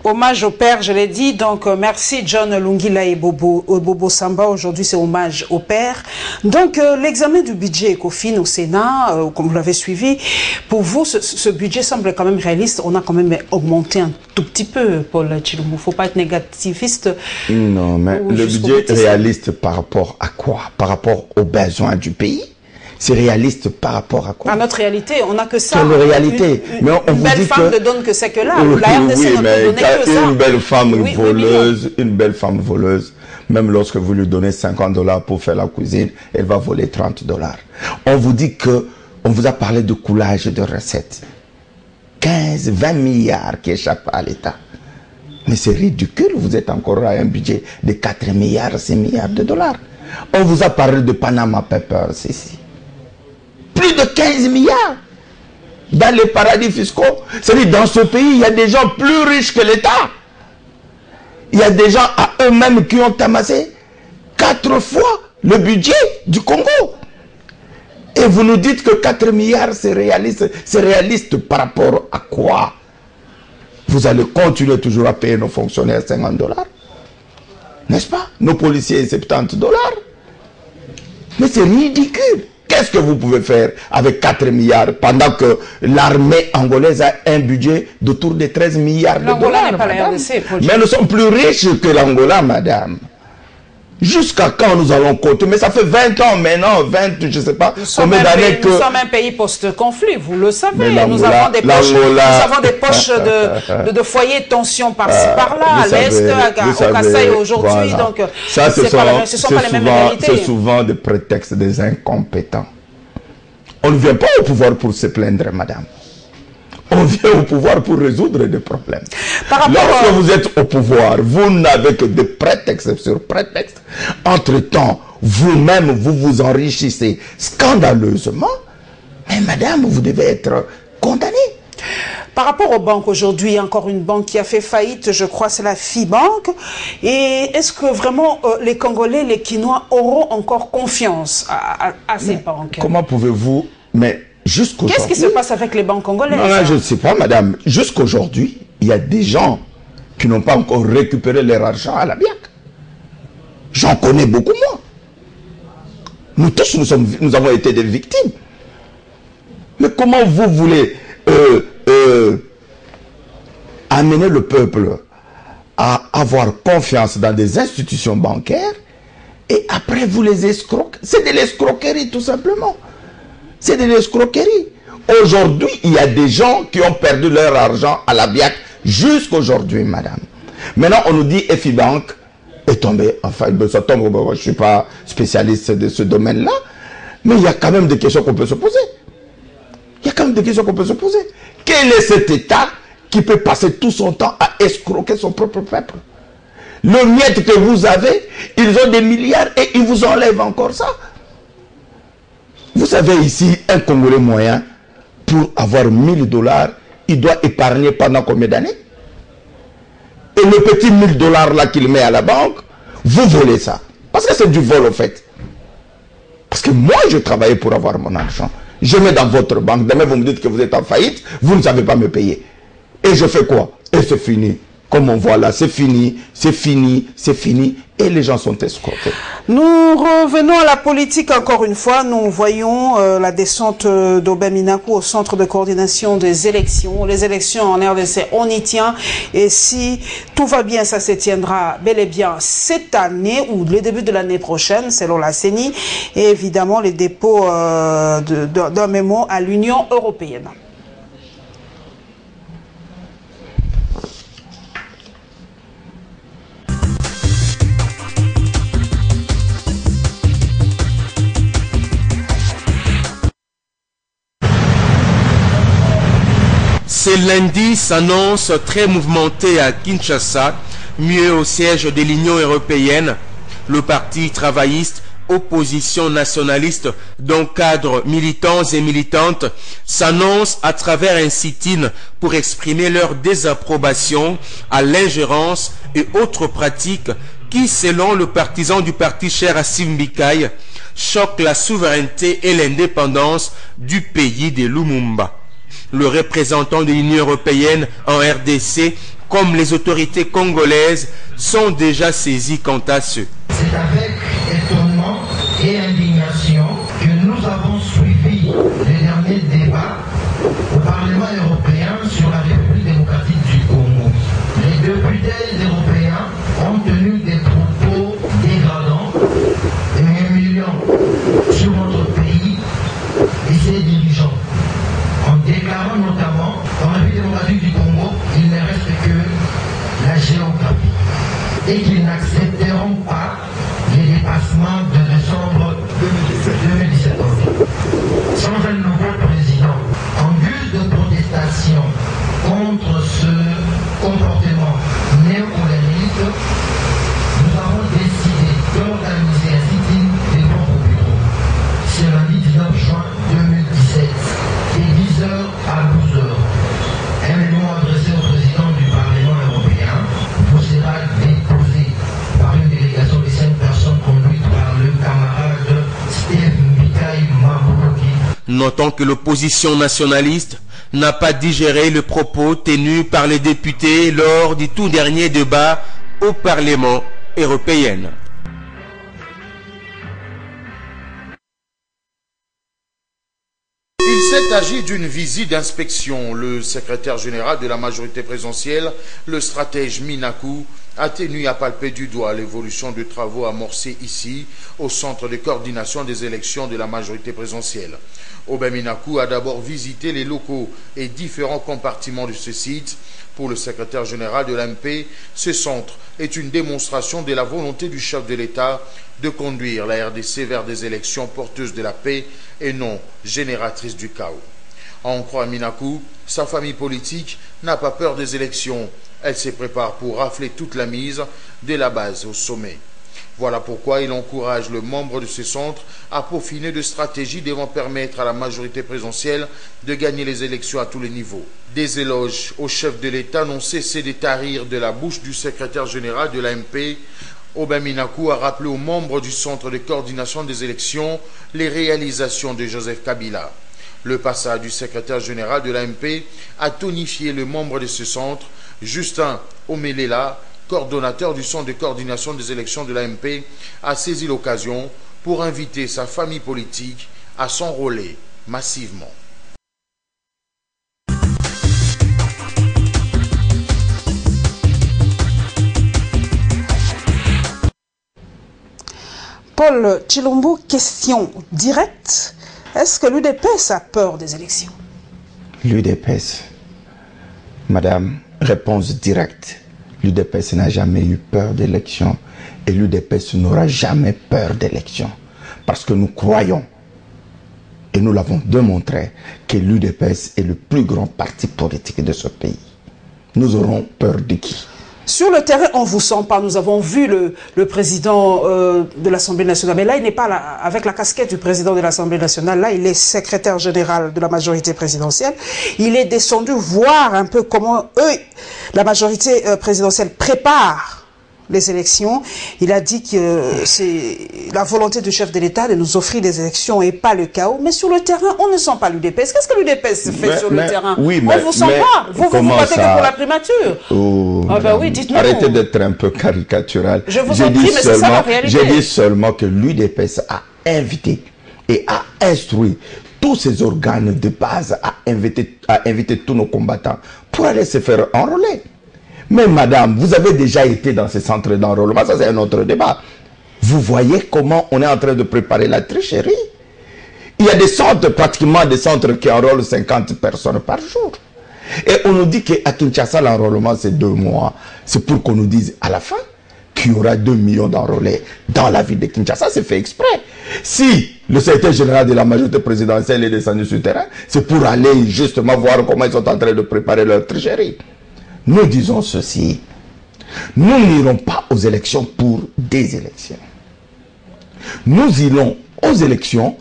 Hommage au père, je l'ai dit, donc merci John Lungila et Bobo Samba. Aujourd'hui, c'est hommage au père. Donc, l'examen du budget ECOFIN au Sénat, comme vous l'avez suivi, pour vous, ce budget semble quand même réaliste. On a quand même augmenté un tout petit peu, Paul Tshilombo. Il ne faut pas être négativiste. Non, mais le budget est réaliste par rapport à quoi? Par rapport aux besoins du pays? C'est réaliste par rapport à quoi? À notre réalité, on n'a que ça. Quelle réalité? Une belle femme ne donne que c'est que là. La RDC oui, ne mais peut donner que ça. Une belle femme voleuse, une belle femme voleuse, même lorsque vous lui donnez $50 pour faire la cuisine, elle va voler $30. On vous dit que, on vous a parlé de coulage de recettes. 15, 20 milliards qui échappent à l'État. Mais c'est ridicule, vous êtes encore à un budget de 4 milliards, 6 milliards de dollars. On vous a parlé de Panama Papers ici. Plus de 15 milliards dans les paradis fiscaux. C'est-à-dire, dans ce pays, il y a des gens plus riches que l'État. Il y a des gens à eux-mêmes qui ont amassé 4 fois le budget du Congo. Et vous nous dites que 4 milliards, c'est réaliste. C'est réaliste par rapport à quoi? Vous allez continuer toujours à payer nos fonctionnaires $50. N'est-ce pas? Nos policiers $70. Mais c'est ridicule. Qu'est-ce que vous pouvez faire avec 4 milliards pendant que l'armée angolaise a un budget d'autour de 13 milliards de dollars? N'est pas la RDC, mais nous sommes plus riches que l'Angola, madame. Jusqu'à quand nous allons compter? Mais ça fait 20 ans maintenant, 20, je ne sais pas combien d'années que... Nous sommes un pays post-conflit, vous le savez. Nous avons des poches de foyers de tension par-ci, par-là, à l'Est, au Kasaï aujourd'hui. Voilà. Donc, ça, ce sont pas les mêmes réalités. C'est souvent des prétextes des incompétents. On ne vient pas au pouvoir pour se plaindre, madame. On vient au pouvoir pour résoudre des problèmes. Lorsque vous êtes au pouvoir, vous n'avez que des prétextes sur prétextes. Entre-temps, vous-même, vous vous enrichissez scandaleusement. Mais madame, vous devez être condamnée. Par rapport aux banques aujourd'hui, il y a encore une banque qui a fait faillite, je crois, c'est la FIBank. Et est-ce que vraiment les Congolais, les Quinois auront encore confiance à ces banques? Comment pouvez-vous... Mais jusqu'aujourd'hui... Qu'est-ce qui se passe avec les banques congolaises? Non, je ne sais pas, madame. Jusqu'aujourd'hui, il y a des gens qui n'ont pas encore récupéré leur argent à la BIAC. J'en connais beaucoup moins. Nous tous, nous avons été des victimes. Mais comment vous voulez amener le peuple à avoir confiance dans des institutions bancaires et après vous les escroquez? C'est de l'escroquerie tout simplement. C'est de l'escroquerie. Aujourd'hui, il y a des gens qui ont perdu leur argent à la BIAC jusqu'aujourd'hui, madame. Maintenant, on nous dit FIBank est tombé. Enfin, ça tombe. Je ne suis pas spécialiste de ce domaine-là. Mais il y a quand même des questions qu'on peut se poser. Il y a quand même des questions qu'on peut se poser. Quel est cet État qui peut passer tout son temps à escroquer son propre peuple? Le miette que vous avez, ils ont des milliards et ils vous enlèvent encore ça. Vous savez ici, un Congolais moyen, pour avoir $1000, il doit épargner pendant combien d'années? Et le petit $1000 là qu'il met à la banque, vous volez ça. Parce que c'est du vol au fait. Parce que moi, je travaillais pour avoir mon argent. Je mets dans votre banque. Demain, vous me dites que vous êtes en faillite. Vous ne savez pas me payer. Et je fais quoi? Et c'est fini. Comme on voit là, c'est fini, c'est fini, c'est fini. Et les gens sont escroqués. Nous revenons à la politique encore une fois. Nous voyons la descente d'Aubin Minakou au centre de coordination des élections. Les élections en RDC, on y tient. Et si tout va bien, ça se tiendra bel et bien cette année ou le début de l'année prochaine, selon la CENI. Et évidemment, les dépôts d'un mémo à l'Union européenne. Ce lundi s'annonce très mouvementé à Kinshasa, mieux au siège de l'Union européenne. Le parti travailliste, opposition nationaliste, dont cadres militants et militantes, s'annonce à travers un sit-in pour exprimer leur désapprobation à l'ingérence et autres pratiques qui, selon le partisan du parti cher Assimi Bikaï, choquent la souveraineté et l'indépendance du pays de Lumumba. Le représentant de l'Union européenne en RDC, comme les autorités congolaises, sont déjà saisis quant à ce. C'est avec étonnement et indignation que nous avons suivi les derniers débats au Parlement européen sur la République démocratique du Congo. Les députés européens ont tenu des propos dégradants et humiliants sur notre pays et ses dirigeants, en déclarant notamment dans la République démocratique du Congo, il ne reste que la géographie et qu'ils n'accepteront pas les dépassements de décembre 2017 sans un nouveau président. En guise de protestation contre ce comportement néocolonialiste, nous avons décidé d'organiser un sit-in devant vos bureaux. C'est lundi 19 juin 2017. De 10h à 12h. Un mémo adressé au président du Parlement européen vous sera déposé par une délégation de 5 personnes conduite par le camarade Steve Bikaï Mabouroki. Notons que l'opposition nationaliste n'a pas digéré le propos tenu par les députés lors du tout dernier débat au Parlement européen. Il s'est agi d'une visite d'inspection. Le secrétaire général de la majorité présidentielle, le stratège Minakou, a tenu à palper du doigt l'évolution de travaux amorcés ici, au centre de coordination des élections de la majorité présidentielle. Aubin Minakou a d'abord visité les locaux et différents compartiments de ce site. Pour le secrétaire général de l'AMP, ce centre est une démonstration de la volonté du chef de l'État de conduire la RDC vers des élections porteuses de la paix et non génératrices du chaos. À en croire Minakou, sa famille politique n'a pas peur des élections. Elle se prépare pour rafler toute la mise, de la base au sommet. Voilà pourquoi il encourage le membre de ce centre à peaufiner de stratégies devant permettre à la majorité présidentielle de gagner les élections à tous les niveaux. Des éloges au chef de l'État n'ont cessé de tarir de la bouche du secrétaire général de l'AMP. Aubin Minakou a rappelé aux membres du centre de coordination des élections les réalisations de Joseph Kabila. Le passage du secrétaire général de l'AMP a tonifié le membre de ce centre, Justin Omelela, coordonnateur du centre de coordination des élections de l'AMP, a saisi l'occasion pour inviter sa famille politique à s'enrôler massivement. Paul Tshilombo, question directe. Est-ce que l'UDPS a peur des élections? L'UDPS, madame, réponse directe. L'UDPS n'a jamais eu peur d'élection et l'UDPS n'aura jamais peur d'élection. Parce que nous croyons, et nous l'avons démontré, que l'UDPS est le plus grand parti politique de ce pays. Nous aurons peur de qui? Sur le terrain, on ne vous sent pas. Nous avons vu le président de l'Assemblée nationale. Mais là, il n'est pas là, avec la casquette du président de l'Assemblée nationale. Là, il est secrétaire général de la majorité présidentielle. Il est descendu voir un peu comment eux, la majorité présidentielle, prépare les élections. Il a dit que c'est la volonté du chef de l'État de nous offrir des élections et pas le chaos. Mais sur le terrain, on ne sent pas l'UDPS. Qu'est-ce que l'UDPS fait sur le terrain? Oui, on ne vous sent pas. Vous vous battez que pour la primature. Oh, ah ben oui, dites-nous. Arrêtez d'être un peu caricatural. Je vous en prie, mais c'est ça la réalité. J'ai dit seulement que l'UDPS a invité et a instruit tous ces organes de base à inviter tous nos combattants pour aller se faire enrôler. Mais madame, vous avez déjà été dans ces centres d'enrôlement, ça c'est un autre débat. Vous voyez comment on est en train de préparer la tricherie. Il y a des centres, pratiquement des centres qui enrôlent 50 personnes par jour. Et on nous dit qu'à Kinshasa, l'enrôlement c'est 2 mois. C'est pour qu'on nous dise à la fin qu'il y aura 2 millions d'enrôlés dans la ville de Kinshasa. C'est fait exprès. Si le secrétaire général de la majorité présidentielle est descendu sur le terrain, c'est pour aller justement voir comment ils sont en train de préparer leur tricherie. Nous disons ceci. Nous n'irons pas aux élections pour des élections. Nous irons aux élections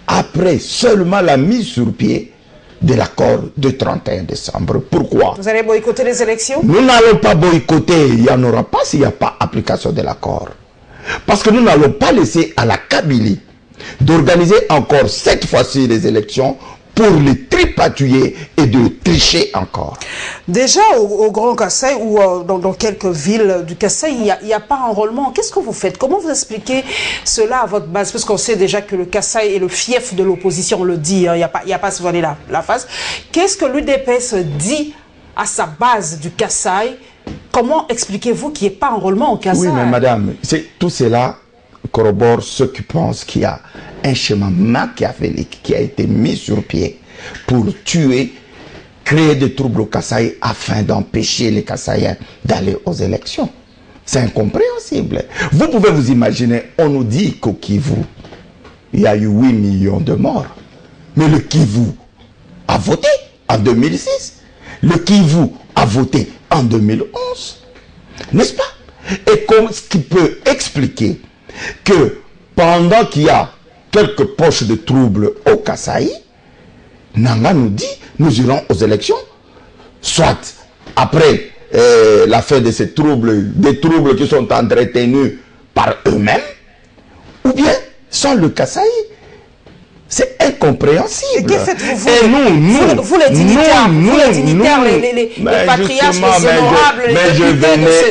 après seulement la mise sur pied de l'accord de 31 décembre. Pourquoi? Vous allez boycotter les élections? Nous n'allons pas boycotter. Il n'y en aura pas s'il n'y a pas application de l'accord. Parce que nous n'allons pas laisser à la Kabylie d'organiser encore cette fois-ci les élections pour les tripatouiller et de tricher encore. Déjà au Grand Kassai ou dans quelques villes du Kassai, il n'y a pas enrôlement. Qu'est-ce que vous faites? Comment vous expliquez cela à votre base? Parce qu'on sait déjà que le Kassai est le fief de l'opposition, on le dit, il n'y a pas à se voiler la face. Qu'est-ce que l'UDPS dit à sa base du Kassai? Comment expliquez-vous qu'il n'y ait pas enrôlement au Kassai? Oui, mais madame, tout cela corrobore ceux qui pensent qu'il y a un chemin machiavélique qui a été mis sur pied pour tuer, créer des troubles au Kassai afin d'empêcher les Kassaïens d'aller aux élections. C'est incompréhensible. Vous pouvez vous imaginer, on nous dit qu'au Kivu, il y a eu 8 millions de morts. Mais le Kivu a voté en 2006. Le Kivu a voté en 2011. N'est-ce pas? Et ce qui peut expliquer que pendant qu'il y a quelques poches de troubles au Kassai, Nanga nous dit, nous irons aux élections, soit après la fin de ces troubles, des troubles qui sont entretenus par eux-mêmes, ou bien sans le Kassai. C'est incompréhensible. Et que faites-vous vous les dignitaires, les patriarches, les honorables,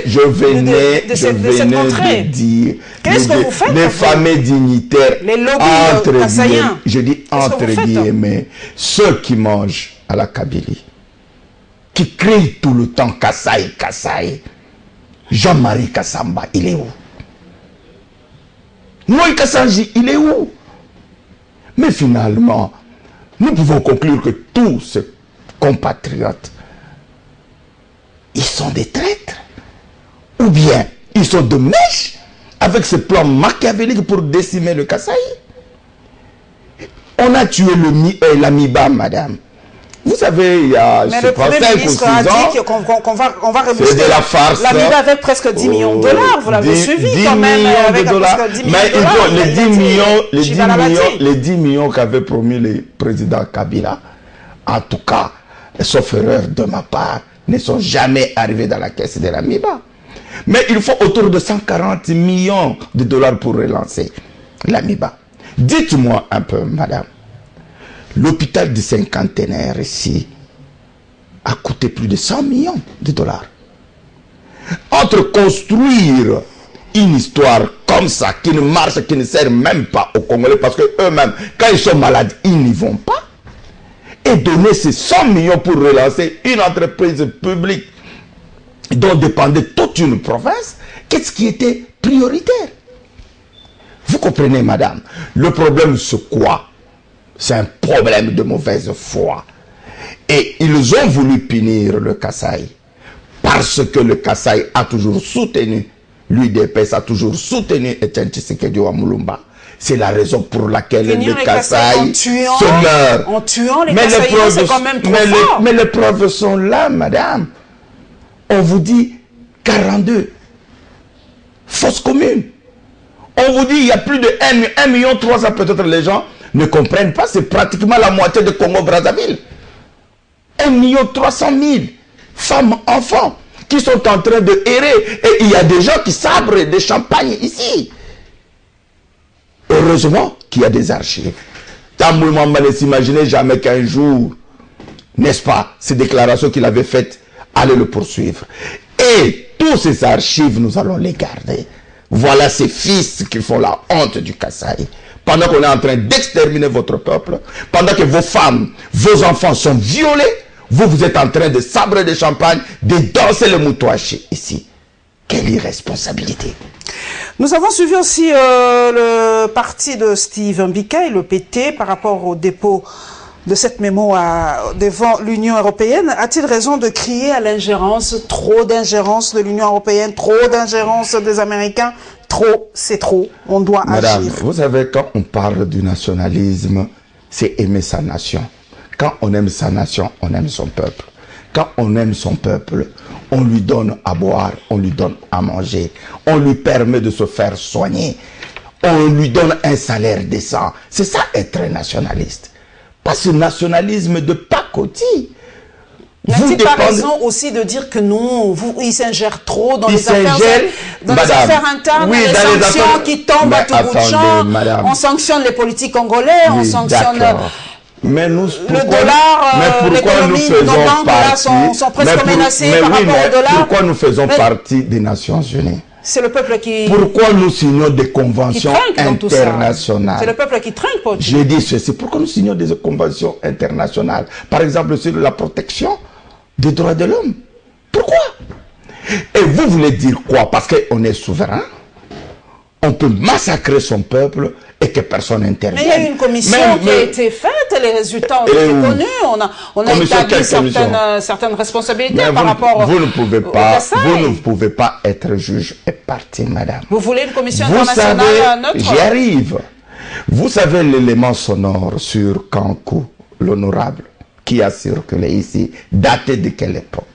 je venais de dire qu'est-ce que vous faites, les fameux dignitaires, les lobbies kassaïens, je dis entre guillemets, ceux qui mangent à la Kabylie, qui crient tout le temps Kassai, Kassai. Jean-Marie Kassamba, il est où? Moïse Kassanji, il est où? Mais finalement, nous pouvons conclure que tous ces compatriotes, ils sont des traîtres. Ou bien, ils sont de mèche avec ce plan machiavélique pour décimer le Kassai. On a tué l'Amiba, madame. Vous savez, il y a, mais le Premier ministre a dit qu'on va rebooster de la farce. L'Amiba avec presque 10 millions de dollars. Vous l'avez suivi quand même avec presque 10 millions de dollars. Les 10 millions qu'avait promis le président Kabila, en tout cas, sauf erreur de ma part, ne sont jamais arrivés dans la caisse de l'Amiba. Mais il faut autour de 140 millions de dollars pour relancer l'Amiba. Dites-moi un peu, madame. L'hôpital du cinquantenaire ici a coûté plus de 100 millions de dollars. Entre construire une histoire comme ça, qui ne marche, qui ne sert même pas aux Congolais, parce que eux-mêmes, quand ils sont malades, ils n'y vont pas, et donner ces 100 millions pour relancer une entreprise publique dont dépendait toute une province, qu'est-ce qui était prioritaire? Vous comprenez, madame? Le problème, c'est quoi? C'est un problème de mauvaise foi. Et ils ont voulu punir le Kassai parce que le Kassai a toujours soutenu, l'UDPS a toujours soutenu Etienne Tshisekedi Mulumba. C'est la raison pour laquelle le Kassai se meurt. En tuant les Kassaïens, c'est quand même trop fort. Mais les preuves sont là, madame. On vous dit 42 fausses communes. On vous dit il y a plus de 1,3 million, peut-être les gens ne comprennent pas, c'est pratiquement la moitié de Congo-Brazzaville. 1,3 million femmes, enfants, qui sont en train de errer. Et il y a des gens qui sabrent des champagnes ici. Heureusement qu'il y a des archives. Tamboulman ne s'imaginait jamais qu'un jour, n'est-ce pas, ces déclarations qu'il avait faites allaient le poursuivre. Et tous ces archives, nous allons les garder. Voilà ces fils qui font la honte du Kasaï. Pendant qu'on est en train d'exterminer votre peuple, pendant que vos femmes, vos enfants sont violés, vous êtes en train de sabrer des champagnes, de danser le moutouaché ici. Quelle irresponsabilité. Nous avons suivi aussi le parti de Steve Mbika et le PT par rapport au dépôt de cette mémo devant l'Union européenne. A-t-il raison de crier à l'ingérence, trop d'ingérence de l'Union européenne, trop d'ingérence des Américains? Trop, c'est trop, on doit Madame, agir. vous savez, quand on parle du nationalisme, c'est aimer sa nation. Quand on aime sa nation, on aime son peuple. Quand on aime son peuple, on lui donne à boire, on lui donne à manger, on lui permet de se faire soigner, on lui donne un salaire décent. C'est ça être nationaliste. Pas ce nationalisme de pacotille. N'a-t-il pas raison aussi de dire que non, ils s'ingèrent trop dans les affaires internes, oui, les sanctions qui tombent à tout bout de champ, on sanctionne les politiques congolais, oui, on sanctionne mais nous, le dollar, l'économie, nos banques là sont presque menacées par rapport au dollar. Pourquoi nous faisons partie des Nations Unies? C'est le peuple qui... Pourquoi nous signons des conventions internationales? C'est le peuple qui trinque, Pochi. J'ai dit ceci. Pourquoi nous signons des conventions internationales? Par exemple, sur la protection des droits de l'homme. Pourquoi? Et vous voulez dire quoi? Parce qu'on est souverain? On peut massacrer son peuple et que personne n'intervienne. Mais il y a eu une commission qui a été faite et les résultats ont été connus. On a établi certaines responsabilités par rapport vous ne pouvez pas être juge et partie, madame. Vous voulez une commission internationale neutre? J'y arrive. Vous savez l'élément sonore sur Kankou, l'honorable, qui a circulé ici, daté de quelle époque?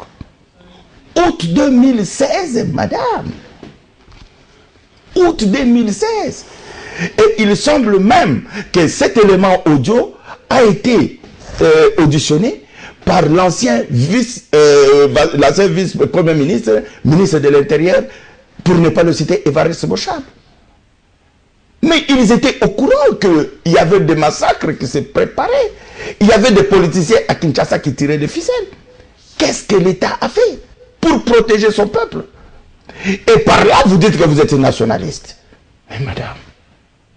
Août 2016, madame. Août 2016. Et il semble même que cet élément audio a été auditionné par l'ancien vice-premier ministre, ministre de l'Intérieur, pour ne pas le citer, Évariste Bochab. Mais ils étaient au courant qu'il y avait des massacres qui se préparaient. Il y avait des politiciens à Kinshasa qui tiraient des ficelles. Qu'est-ce que l'État a fait pour protéger son peuple? Et par là, vous dites que vous êtes nationaliste. Mais madame,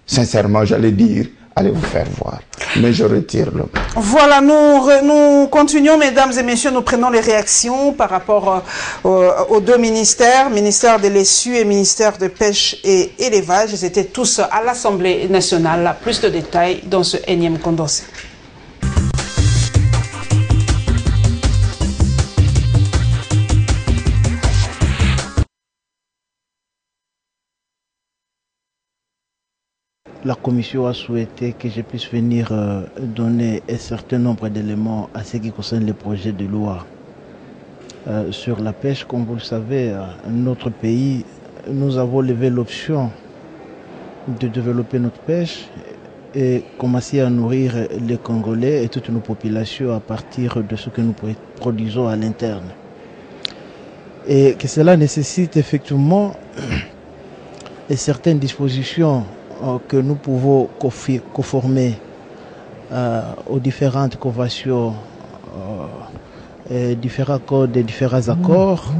sincèrement, j'allais dire, allez vous faire voir. Mais je retire le mot. Voilà, nous continuons, mesdames et messieurs, nous prenons les réactions par rapport aux deux ministères, ministère de l'Essu et ministère de Pêche et Élevage. Ils étaient tous à l'Assemblée nationale. Plus de détails dans ce énième condensé. La commission a souhaité que je puisse venir donner un certain nombre d'éléments à ce qui concerne les projets de loi sur la pêche. Comme vous le savez, notre pays, nous avons levé l'option de développer notre pêche et commencer à nourrir les Congolais et toutes nos populations à partir de ce que nous produisons à l'interne. Et que cela nécessite effectivement certaines dispositions que nous pouvons conformer aux différentes conventions, différents codes et différents accords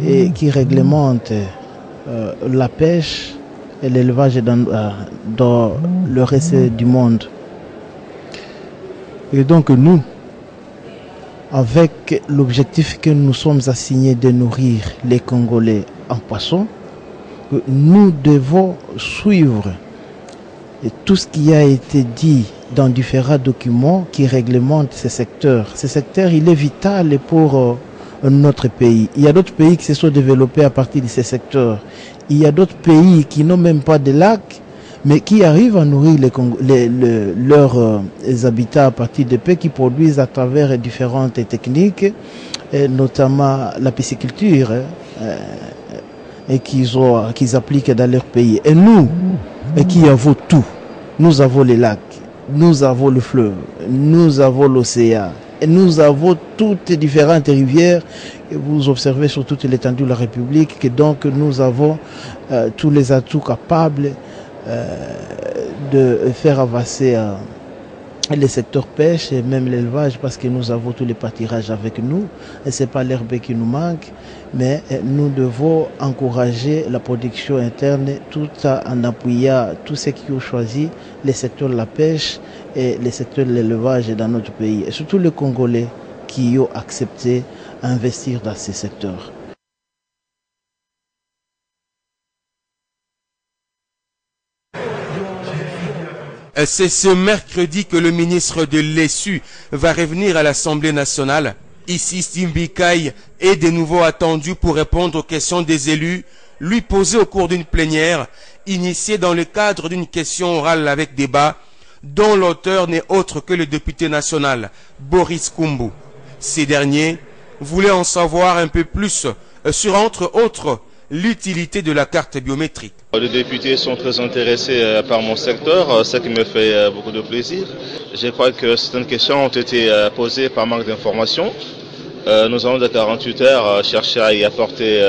et qui réglementent la pêche et l'élevage dans le reste du monde. Et donc nous, avec l'objectif que nous sommes assignés de nourrir les Congolais en poisson, nous devons suivre tout ce qui a été dit dans différents documents qui réglementent ces secteurs. Ce secteur, il est vital pour notre pays. Il y a d'autres pays qui se sont développés à partir de ces secteurs. Il y a d'autres pays qui n'ont même pas de lacs, mais qui arrivent à nourrir leurs habitats à partir de pays qui produisent à travers différentes techniques, et notamment la pisciculture. Et qu'ils appliquent dans leur pays. Et nous, qui avons tout, nous avons les lacs, nous avons le fleuve, nous avons l'océan, nous avons toutes les différentes rivières que vous observez sur toute l'étendue de la République, et donc nous avons tous les atouts capables de faire avancer les secteurs pêche et même l'élevage, parce que nous avons tous les pâturages avec nous et ce n'est pas l'herbe qui nous manque, mais nous devons encourager la production interne tout en appuyant tous ceux qui ont choisi les secteurs de la pêche et les secteurs de l'élevage dans notre pays, et surtout les Congolais qui ont accepté à investir dans ces secteurs. C'est ce mercredi que le ministre de l'ESU va revenir à l'Assemblée nationale. Ici, Steve Bikaï est de nouveau attendu pour répondre aux questions des élus, lui posées au cours d'une plénière, initiée dans le cadre d'une question orale avec débat, dont l'auteur n'est autre que le député national, Boris Kumbu. Ces derniers voulaient en savoir un peu plus sur, entre autres, l'utilité de la carte biométrique. Les députés sont très intéressés par mon secteur, ce qui me fait beaucoup de plaisir. Je crois que certaines questions ont été posées par manque d'informations. Nous allons de 48 heures chercher à y apporter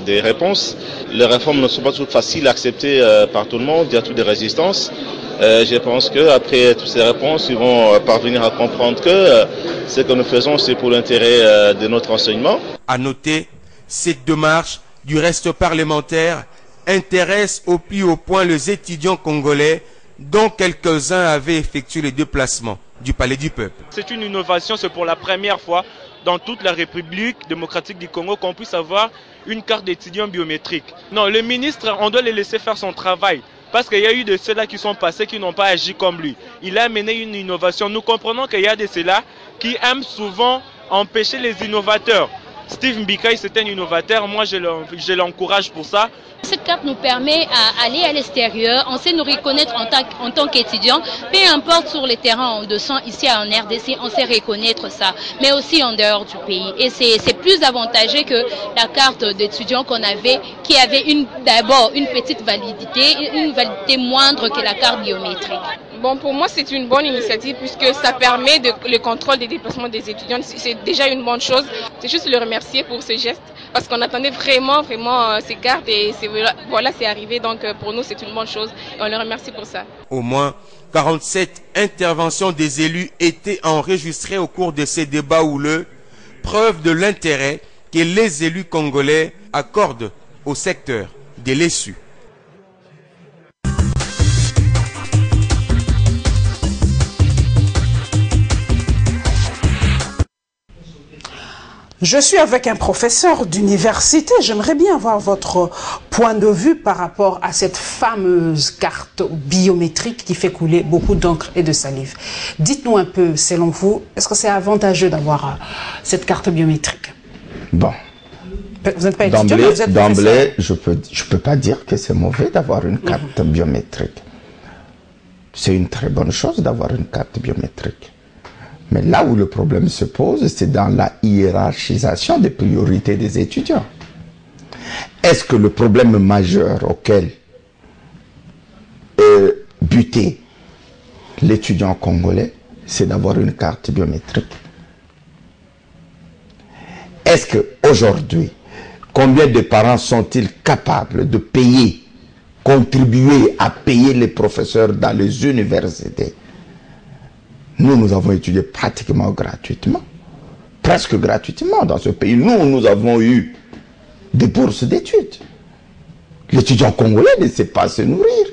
des réponses. Les réformes ne sont pas toutes faciles à accepter par tout le monde, il y a toutes des résistances. Je pense qu'après toutes ces réponses, ils vont parvenir à comprendre que ce que nous faisons, c'est pour l'intérêt de notre enseignement. À noter, cette démarche du reste parlementaire intéresse au plus haut point les étudiants congolais, dont quelques-uns avaient effectué les déplacements du Palais du Peuple. C'est une innovation, c'est pour la première fois dans toute la République démocratique du Congo qu'on puisse avoir une carte d'étudiant biométrique. Non, le ministre, on doit le laisser faire son travail. Parce qu'il y a eu de ceux-là qui sont passés qui n'ont pas agi comme lui. Il a mené une innovation. Nous comprenons qu'il y a de ceux-là qui aiment souvent empêcher les innovateurs. Steve Mbikaï, c'est un innovateur. Moi, je l'encourage pour ça. Cette carte nous permet d'aller à l'extérieur, on sait nous reconnaître en tant qu'étudiant, peu importe sur le terrain de sang ici en RDC, on sait reconnaître ça, mais aussi en dehors du pays. Et c'est plus avantageux que la carte d'étudiant qu'on avait, qui avait d'abord une petite validité, une validité moindre que la carte biométrique. Bon, pour moi, c'est une bonne initiative puisque ça permet le contrôle des déplacements des étudiants. C'est déjà une bonne chose. C'est juste le remercier pour ce geste parce qu'on attendait vraiment ces cartes et voilà, c'est arrivé. Donc, pour nous, c'est une bonne chose et on le remercie pour ça. Au moins 47 interventions des élus étaient enregistrées au cours de ces débats houleux, preuve de l'intérêt que les élus congolais accordent au secteur de l'ESU. Je suis avec un professeur d'université. J'aimerais bien avoir votre point de vue par rapport à cette fameuse carte biométrique qui fait couler beaucoup d'encre et de salive. Dites-nous un peu, selon vous, est-ce que c'est avantageux d'avoir cette carte biométrique? Bon. Vous n'êtes pas étudiant, mais vous êtes d'emblée, je peux pas dire que c'est mauvais d'avoir une carte biométrique. C'est une très bonne chose d'avoir une carte biométrique. Mais là où le problème se pose, c'est dans la hiérarchisation des priorités des étudiants. Est-ce que le problème majeur auquel est buté l'étudiant congolais, c'est d'avoir une carte biométrique? Est-ce qu'aujourd'hui, combien de parents sont-ils capables de payer, contribuer à payer les professeurs dans les universités? Nous avons étudié pratiquement gratuitement, presque gratuitement dans ce pays. Nous avons eu des bourses d'études. L'étudiant congolais ne sait pas se nourrir.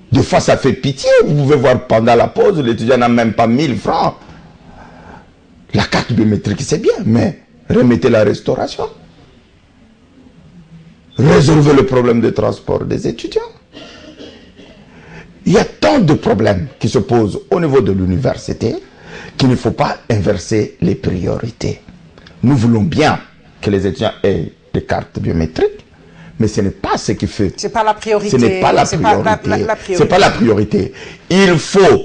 Des fois, ça fait pitié. Vous pouvez voir pendant la pause, l'étudiant n'a même pas 1000 francs. La carte biométrique, c'est bien, mais remettez la restauration. Résolvez le problème de transport des étudiants. Il y a tant de problèmes qui se posent au niveau de l'université qu'il ne faut pas inverser les priorités. Nous voulons bien que les étudiants aient des cartes biométriques, mais ce n'est pas ce qui fait. C'est pas la priorité. Ce n'est pas la priorité. C'est pas la priorité. Il faut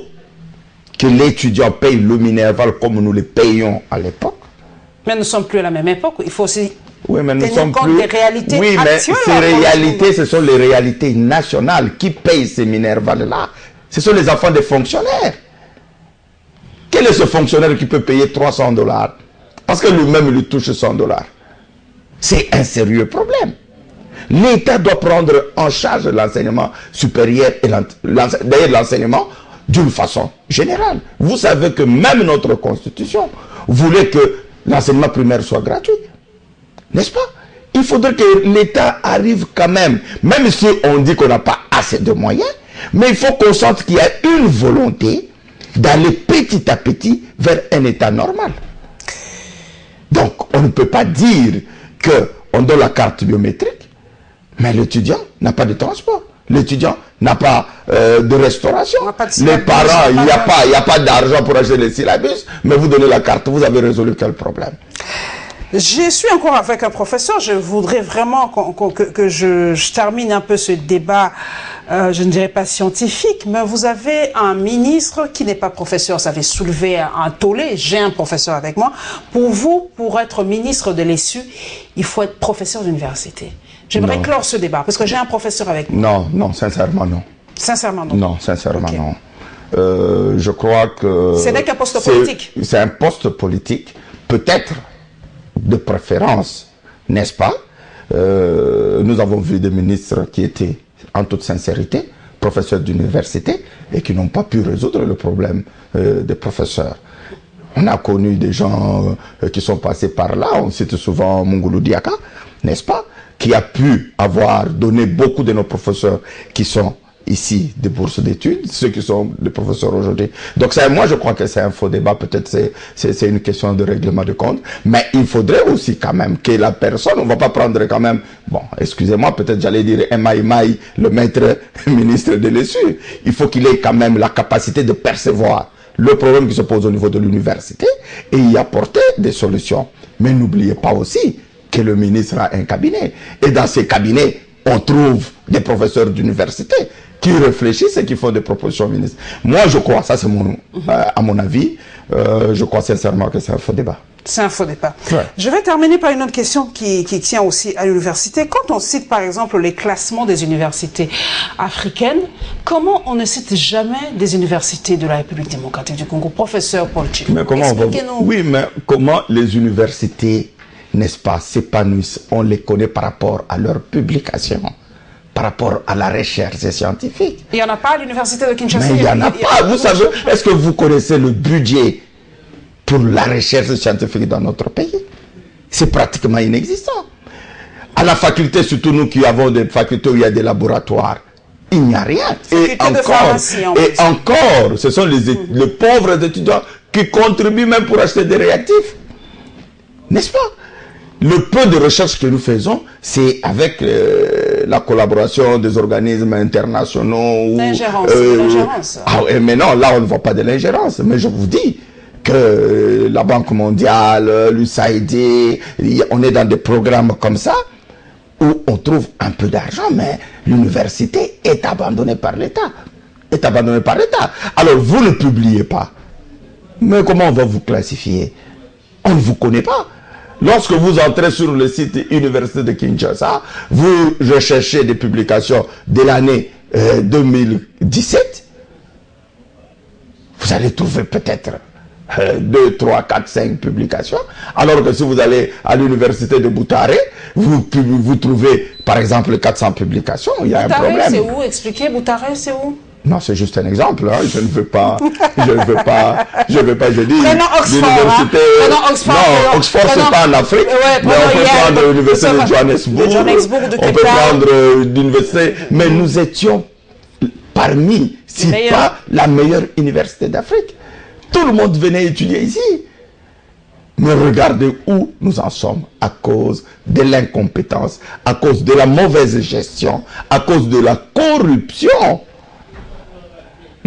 que l'étudiant paye le Minerval comme nous le payions à l'époque. Mais nous ne sommes plus à la même époque. Il faut aussi tenir compte des réalités oui, mais actuelles. Ces réalités, ce sont les réalités nationales. Qui payent ces Minerval-là? Ce sont les enfants des fonctionnaires. Quel est ce fonctionnaire qui peut payer 300 $? Parce que lui-même lui touche 100 $. C'est un sérieux problème. L'État doit prendre en charge l'enseignement supérieur et d'ailleurs l'enseignement d'une façon générale. Vous savez que même notre constitution voulait que l'enseignement primaire soit gratuit. N'est-ce pas? Il faudrait que l'État arrive quand même si on dit qu'on n'a pas assez de moyens, mais il faut qu'on sente qu'il y a une volonté d'aller petit à petit vers un État normal. Donc, on ne peut pas dire qu'on donne la carte biométrique, mais l'étudiant n'a pas de transport. L'étudiant n'a pas de restauration. Les parents, il n'y a pas d'argent pour acheter les syllabus, mais vous donnez la carte, vous avez résolu quel problème? Je suis encore avec un professeur. Je voudrais vraiment que je termine un peu ce débat, je ne dirais pas scientifique, mais vous avez un ministre qui n'est pas professeur. Ça avait soulevé un tollé. J'ai un professeur avec moi. Pour vous, pour être ministre de l'ESU, il faut être professeur d'université. J'aimerais clore ce débat, parce que j'ai un professeur avec moi. Non, sincèrement non. Sincèrement non. Non, sincèrement non. Je crois que... Ce n'est qu'un poste politique. C'est un poste politique, peut-être de préférence, n'est-ce pas? Nous avons vu des ministres qui étaient, en toute sincérité, professeurs d'université et qui n'ont pas pu résoudre le problème des professeurs. On a connu des gens qui sont passés par là, on cite souvent Mungulu Diaka, n'est-ce pas? Qui a pu avoir donné beaucoup de nos professeurs qui sont ici des bourses d'études, ceux qui sont des professeurs aujourd'hui. Donc moi je crois que c'est un faux débat, peut-être c'est une question de règlement de compte, mais il faudrait aussi quand même que la personne, on ne va pas prendre quand même, bon, excusez-moi, peut-être j'allais dire Maï, le maître ministre de l'ESU, il faut qu'il ait quand même la capacité de percevoir le problème qui se pose au niveau de l'université et y apporter des solutions. Mais n'oubliez pas aussi que le ministre a un cabinet, et dans ces cabinets, on trouve des professeurs d'université qui réfléchissent et qui font des propositions au ministre. Moi, je crois, ça c'est à mon avis, je crois sincèrement que c'est un faux débat. C'est un faux débat. Ouais. Je vais terminer par une autre question qui tient aussi à l'université. Quand on cite par exemple les classements des universités africaines, comment on ne cite jamais des universités de la République démocratique du Congo? Professeur Paul Tchilou, mais comment oui, mais comment les universités, n'est-ce pas, s'épanouissent? On les connaît par rapport à leurs publications, par rapport à la recherche scientifique. Il n'y en a pas à l'université de Kinshasa? Mais il n'y en a pas. Vous savez, est-ce que vous connaissez le budget pour la recherche scientifique dans notre pays? C'est pratiquement inexistant. À la faculté, surtout nous qui avons des facultés où il y a des laboratoires, il n'y a rien. Et encore, ce sont les pauvres étudiants qui contribuent même pour acheter des réactifs. N'est-ce pas? Le peu de recherche que nous faisons, c'est avec la collaboration des organismes internationaux. L'ingérence. Mais non, là on ne voit pas de l'ingérence. Mais je vous dis que la Banque mondiale, l'USAID, on est dans des programmes comme ça, où on trouve un peu d'argent, mais l'université est abandonnée par l'État. Alors vous ne publiez pas. Mais comment on va vous classifier? On ne vous connaît pas. Lorsque vous entrez sur le site Université de Kinshasa, vous recherchez des publications de l'année 2017, vous allez trouver peut-être 2, 3, 4, 5 publications, alors que si vous allez à l'université de Boutaré, vous trouvez par exemple 400 publications, il y a un problème. Boutaré, c'est où? Expliquez, Boutaré, c'est où? Non, c'est juste un exemple. Hein. Je dis. Prenons Oxford. Non, Oxford, c'est pas en Afrique. Mais on peut prendre l'université de Johannesburg. On peut prendre l'université. Mais nous étions parmi, si pas la meilleure université d'Afrique. Tout le monde venait étudier ici. Mais regardez où nous en sommes à cause de l'incompétence, à cause de la mauvaise gestion, à cause de la corruption.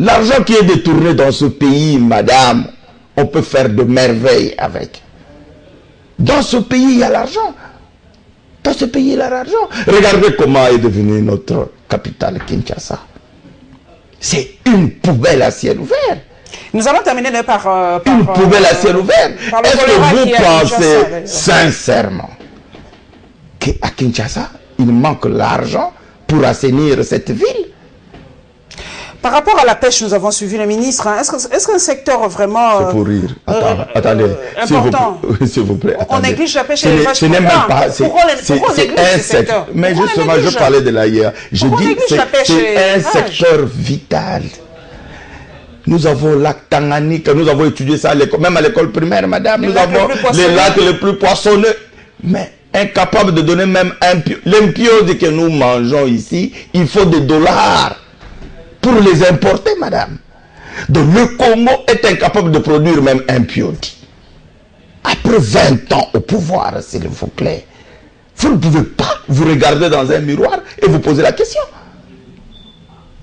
L'argent qui est détourné dans ce pays, madame, on peut faire de merveilles avec. Dans ce pays, il y a l'argent. Dans ce pays, il y a l'argent. Regardez comment est devenue notre capitale, Kinshasa. C'est une poubelle à ciel ouvert. Nous allons terminer par une poubelle à ciel ouvert. Est-ce que vous pensez sincèrement qu'à Kinshasa, il manque l'argent pour assainir cette ville? Par rapport à la pêche, nous avons suivi le ministre. Hein. Est-ce qu'un secteur vraiment... C'est pour rire. Attendez. Important. S'il vous plaît. On néglige la pêche et l'élevage. Ce n'est même pas... C'est un secteur. Mais justement, je parlais de là hier. Je dis que c'est un secteur vital. Nous avons le lac Tanganyika, nous avons étudié ça à l'école, même à l'école primaire, madame. Nous avons les lacs les plus poissonneux. Mais incapable de donner même l'impiote que nous mangeons ici, il faut des dollars pour les importer, madame. Donc le Congo est incapable de produire même un piote. Après 20 ans au pouvoir, s'il vous plaît, vous ne pouvez pas vous regarder dans un miroir et vous poser la question.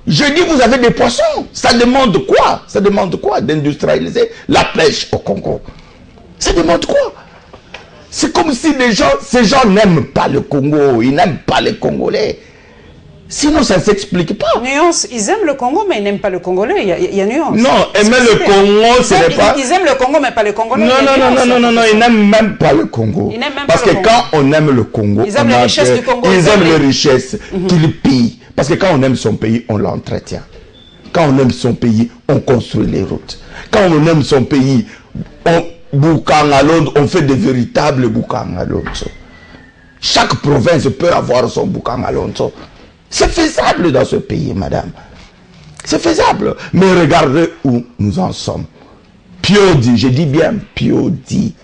Je dis, vous avez des poissons. Ça demande quoi? Ça demande quoi d'industrialiser la pêche au Congo? Ça demande quoi? C'est comme si ces gens n'aiment pas le Congo. Ils n'aiment pas les Congolais. Sinon, ça ne s'explique pas. Nuance, ils aiment le Congo, mais ils n'aiment pas le Congolais. Il y a nuance. Non, aimer le Congo, ce n'est pas... Ils aiment le Congo, mais pas le Congolais. Non, ils n'aiment même pas le Congo. Parce que quand on aime le Congo, ils aiment les richesses du Congo. Ils aiment les richesses qu'il pille. Parce que quand on aime son pays, on l'entretient. Quand on aime son pays, on construit les routes. Quand on aime son pays, on fait des véritables Boukan Alonso. Chaque province peut avoir son Boukan Alonso. C'est faisable dans ce pays, madame. C'est faisable. Mais regardez où nous en sommes. Piodi, je dis bien Piodi,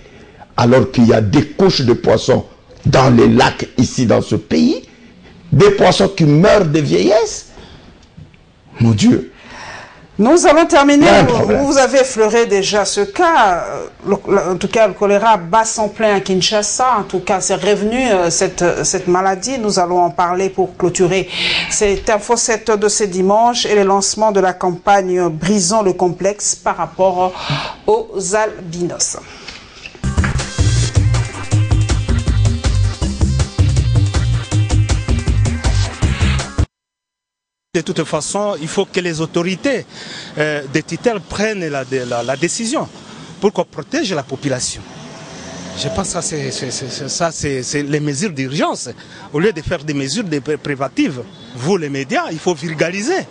alors qu'il y a des couches de poissons dans les lacs ici dans ce pays, des poissons qui meurent de vieillesse. Mon Dieu. Nous allons terminer. Vous avez effleuré déjà ce cas. En tout cas, le choléra bat son plein à Kinshasa. En tout cas, c'est revenu cette maladie. Nous allons en parler pour clôturer cette info 7 de ce dimanche et le lancement de la campagne Brisons le complexe par rapport aux albinos. De toute façon, il faut que les autorités des tutelles prennent la décision pour qu'on protège la population. Je pense que c'est les mesures d'urgence. Au lieu de faire des mesures préventives, vous les médias, il faut vulgariser.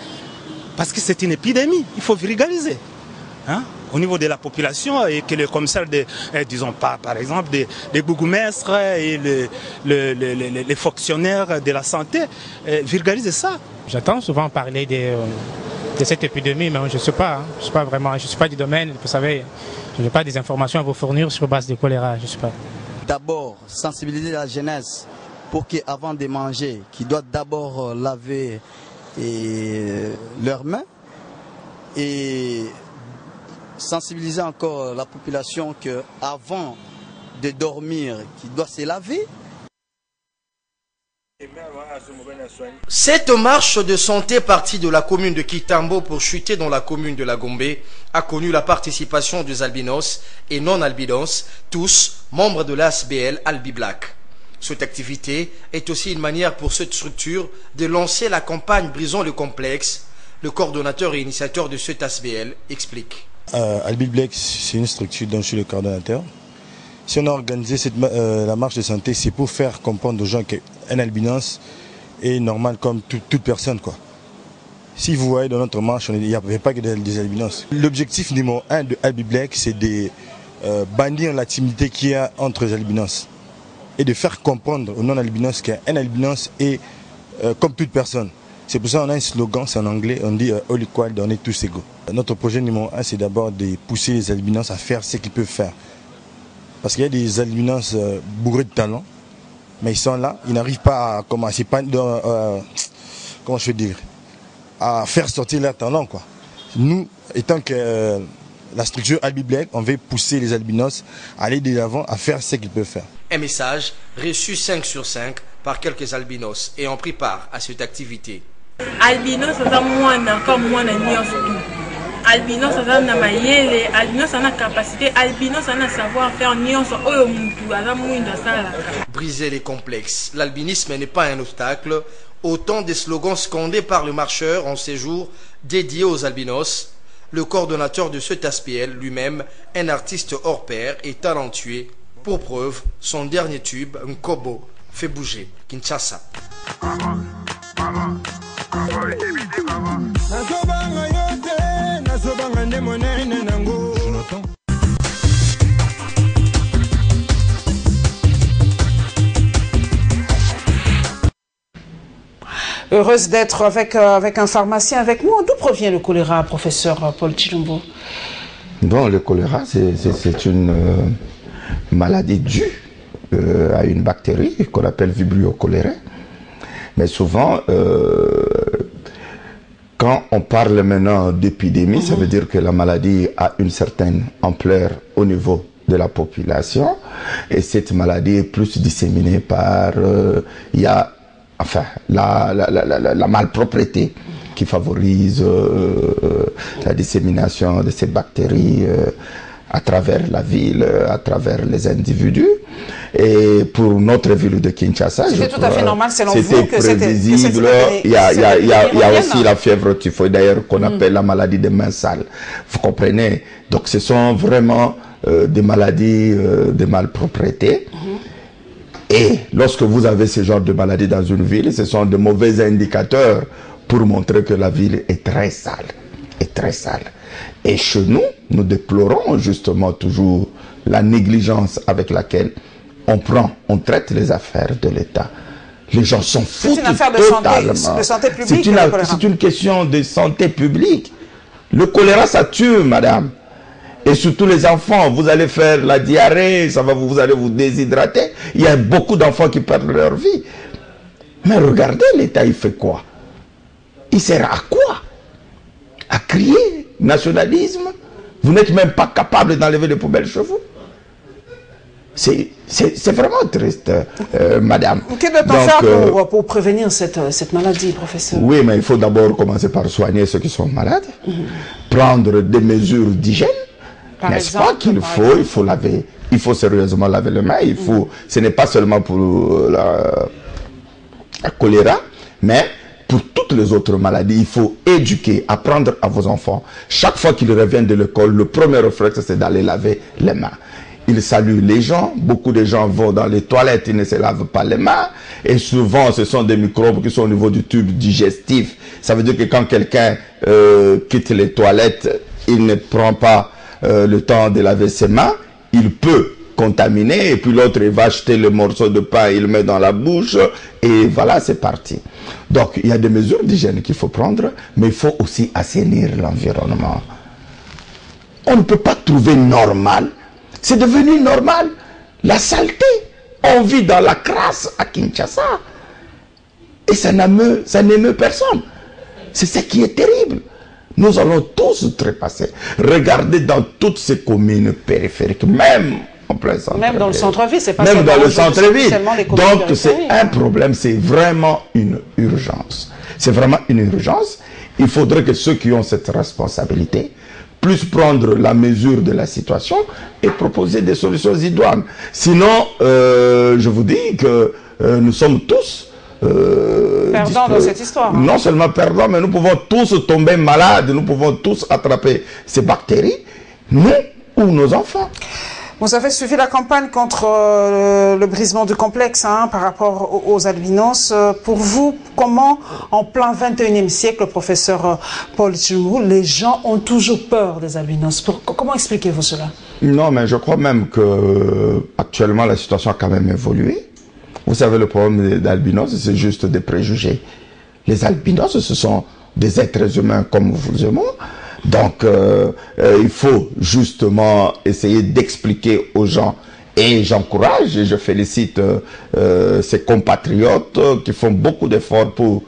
Parce que c'est une épidémie, il faut vulgariser. Hein? Au niveau de la population et que le commissaire, disons pas par exemple, des bourgmestres et les fonctionnaires de la santé vulgarisent ça. J'entends souvent parler de cette épidémie, mais je ne sais pas, je ne suis pas du domaine, vous savez, je n'ai pas des informations à vous fournir sur base de choléra, je ne sais pas. D'abord, sensibiliser la jeunesse pour qu'avant de manger, qu'ils doivent d'abord laver leurs mains et sensibiliser encore la population qu'avant de dormir, qu'ils doivent se laver. Cette marche de santé partie de la commune de Kitambo pour chuter dans la commune de la Gombe a connu la participation des albinos et non-albinos, tous membres de l'ASBL Albi Black. Cette activité est aussi une manière pour cette structure de lancer la campagne Brisons le complexe. Le coordonnateur et initiateur de cette ASBL explique. Albi Black, c'est une structure dont je suis le coordonnateur. Si on a organisé la marche de santé, c'est pour faire comprendre aux gens qu'un albinos est normal comme toute personne, quoi. Si vous voyez dans notre marche, il n'y avait pas que des albinos. L'objectif numéro 1 de Albi Black, c'est de bannir la timidité qu'il y a entre les albinos et de faire comprendre aux non-albinos qu'un albinos est comme toute personne. C'est pour ça qu'on a un slogan, c'est en anglais, on dit all equal, on est tous égaux. Notre projet numéro 1, c'est d'abord de pousser les albinos à faire ce qu'ils peuvent faire. Parce qu'il y a des albinos bourrés de talent, mais ils sont là, ils n'arrivent pas à commencer, comment je veux dire, à faire sortir leur talent, quoi. Nous, étant que la structure Albi Black, on veut pousser les albinos à aller de l'avant, à faire ce qu'ils peuvent faire. Un message reçu 5 sur 5 par quelques albinos ayant pris part à cette activité. Albinos, c'est comme moi, albinos aza na mayele, albinos ana capacité, albinos ana savoir faire nyonso oyo mutu aza mwindo asala. Briser les complexes. L'albinisme n'est pas un obstacle. Autant des slogans scandés par le marcheur en séjour dédié aux albinos. Le coordonnateur de cet ASBL lui-même, un artiste hors pair et talentueux. Pour preuve, son dernier tube, Nkobo, fait bouger Kinshasa. Heureuse d'être avec un pharmacien avec nous. D'où provient le choléra, professeur Paul Chilombo? Bon, le choléra, c'est une maladie due à une bactérie qu'on appelle Vibrio cholerae. Mais souvent, quand on parle maintenant d'épidémie, ça veut dire que la maladie a une certaine ampleur au niveau de la population. Et cette maladie est plus disséminée par... il y a enfin, la malpropreté qui favorise la dissémination de ces bactéries à travers la ville, à travers les individus. Et pour notre ville de Kinshasa, c'était tout à fait normal selon vous que c'était prévisible. Il y a aussi la fièvre typhoïde d'ailleurs qu'on appelle la maladie des mains sales. Vous comprenez? Donc ce sont vraiment des maladies de malpropreté. Et lorsque vous avez ce genre de maladie dans une ville, ce sont de mauvais indicateurs pour montrer que la ville est très sale. Et chez nous, nous déplorons justement toujours la négligence avec laquelle on traite les affaires de l'État. Les gens s'en foutent totalement. C'est une affaire de santé publique. C'est une question de santé publique. Le choléra, ça tue, madame. Et surtout les enfants, vous allez faire la diarrhée, vous allez vous déshydrater. Il y a beaucoup d'enfants qui perdent leur vie. Mais regardez, l'État, il fait quoi? Il sert à quoi? À crier nationalisme? Vous n'êtes même pas capable d'enlever les poubelles chez vous? C'est vraiment triste, madame. Que doit-on faire pour prévenir cette maladie, professeur? Oui, mais il faut d'abord commencer par soigner ceux qui sont malades, prendre des mesures d'hygiène. N'est-ce pas qu'il faut laver, il faut sérieusement laver les mains, ce n'est pas seulement pour la choléra, mais pour toutes les autres maladies, il faut éduquer, apprendre à vos enfants. Chaque fois qu'ils reviennent de l'école, le premier réflexe, c'est d'aller laver les mains. Ils saluent les gens, beaucoup de gens vont dans les toilettes, ils ne se lavent pas les mains, et souvent ce sont des microbes qui sont au niveau du tube digestif. Ça veut dire que quand quelqu'un quitte les toilettes, il ne prend pas le temps de laver ses mains, il peut contaminer, et puis l'autre il va acheter le morceau de pain, il le met dans la bouche, et voilà, c'est parti. Donc il y a des mesures d'hygiène qu'il faut prendre, mais il faut aussi assainir l'environnement. On ne peut pas trouver normal, c'est devenu normal, la saleté. On vit dans la crasse à Kinshasa, et ça n'émeut personne. C'est ce qui est terrible. Nous allons tous trépasser. Regardez dans toutes ces communes périphériques, même en plein centre. Même dans le centre-ville, c'est pas même dans le centre-ville. Donc c'est un hein. problème, c'est vraiment une urgence. C'est vraiment une urgence. Il faudrait que ceux qui ont cette responsabilité puissent prendre la mesure de la situation et proposer des solutions idoines. Sinon, je vous dis que nous sommes tous perdants dans cette histoire. Non seulement perdants, mais nous pouvons tous tomber malades, nous pouvons tous attraper ces bactéries, nous ou nos enfants. Vous avez suivi la campagne contre le brisement du complexe par rapport aux albinos. Pour vous, comment, en plein 21e siècle, professeur Paul Chilombo, les gens ont toujours peur des albinos? Comment expliquez-vous cela? Non, mais je crois même que actuellement la situation a quand même évolué. Vous savez, le problème des albinos, c'est juste des préjugés. Les albinos, ce sont des êtres humains comme vous et moi. Donc, il faut justement essayer d'expliquer aux gens. Et j'encourage et je félicite ces compatriotes qui font beaucoup d'efforts pour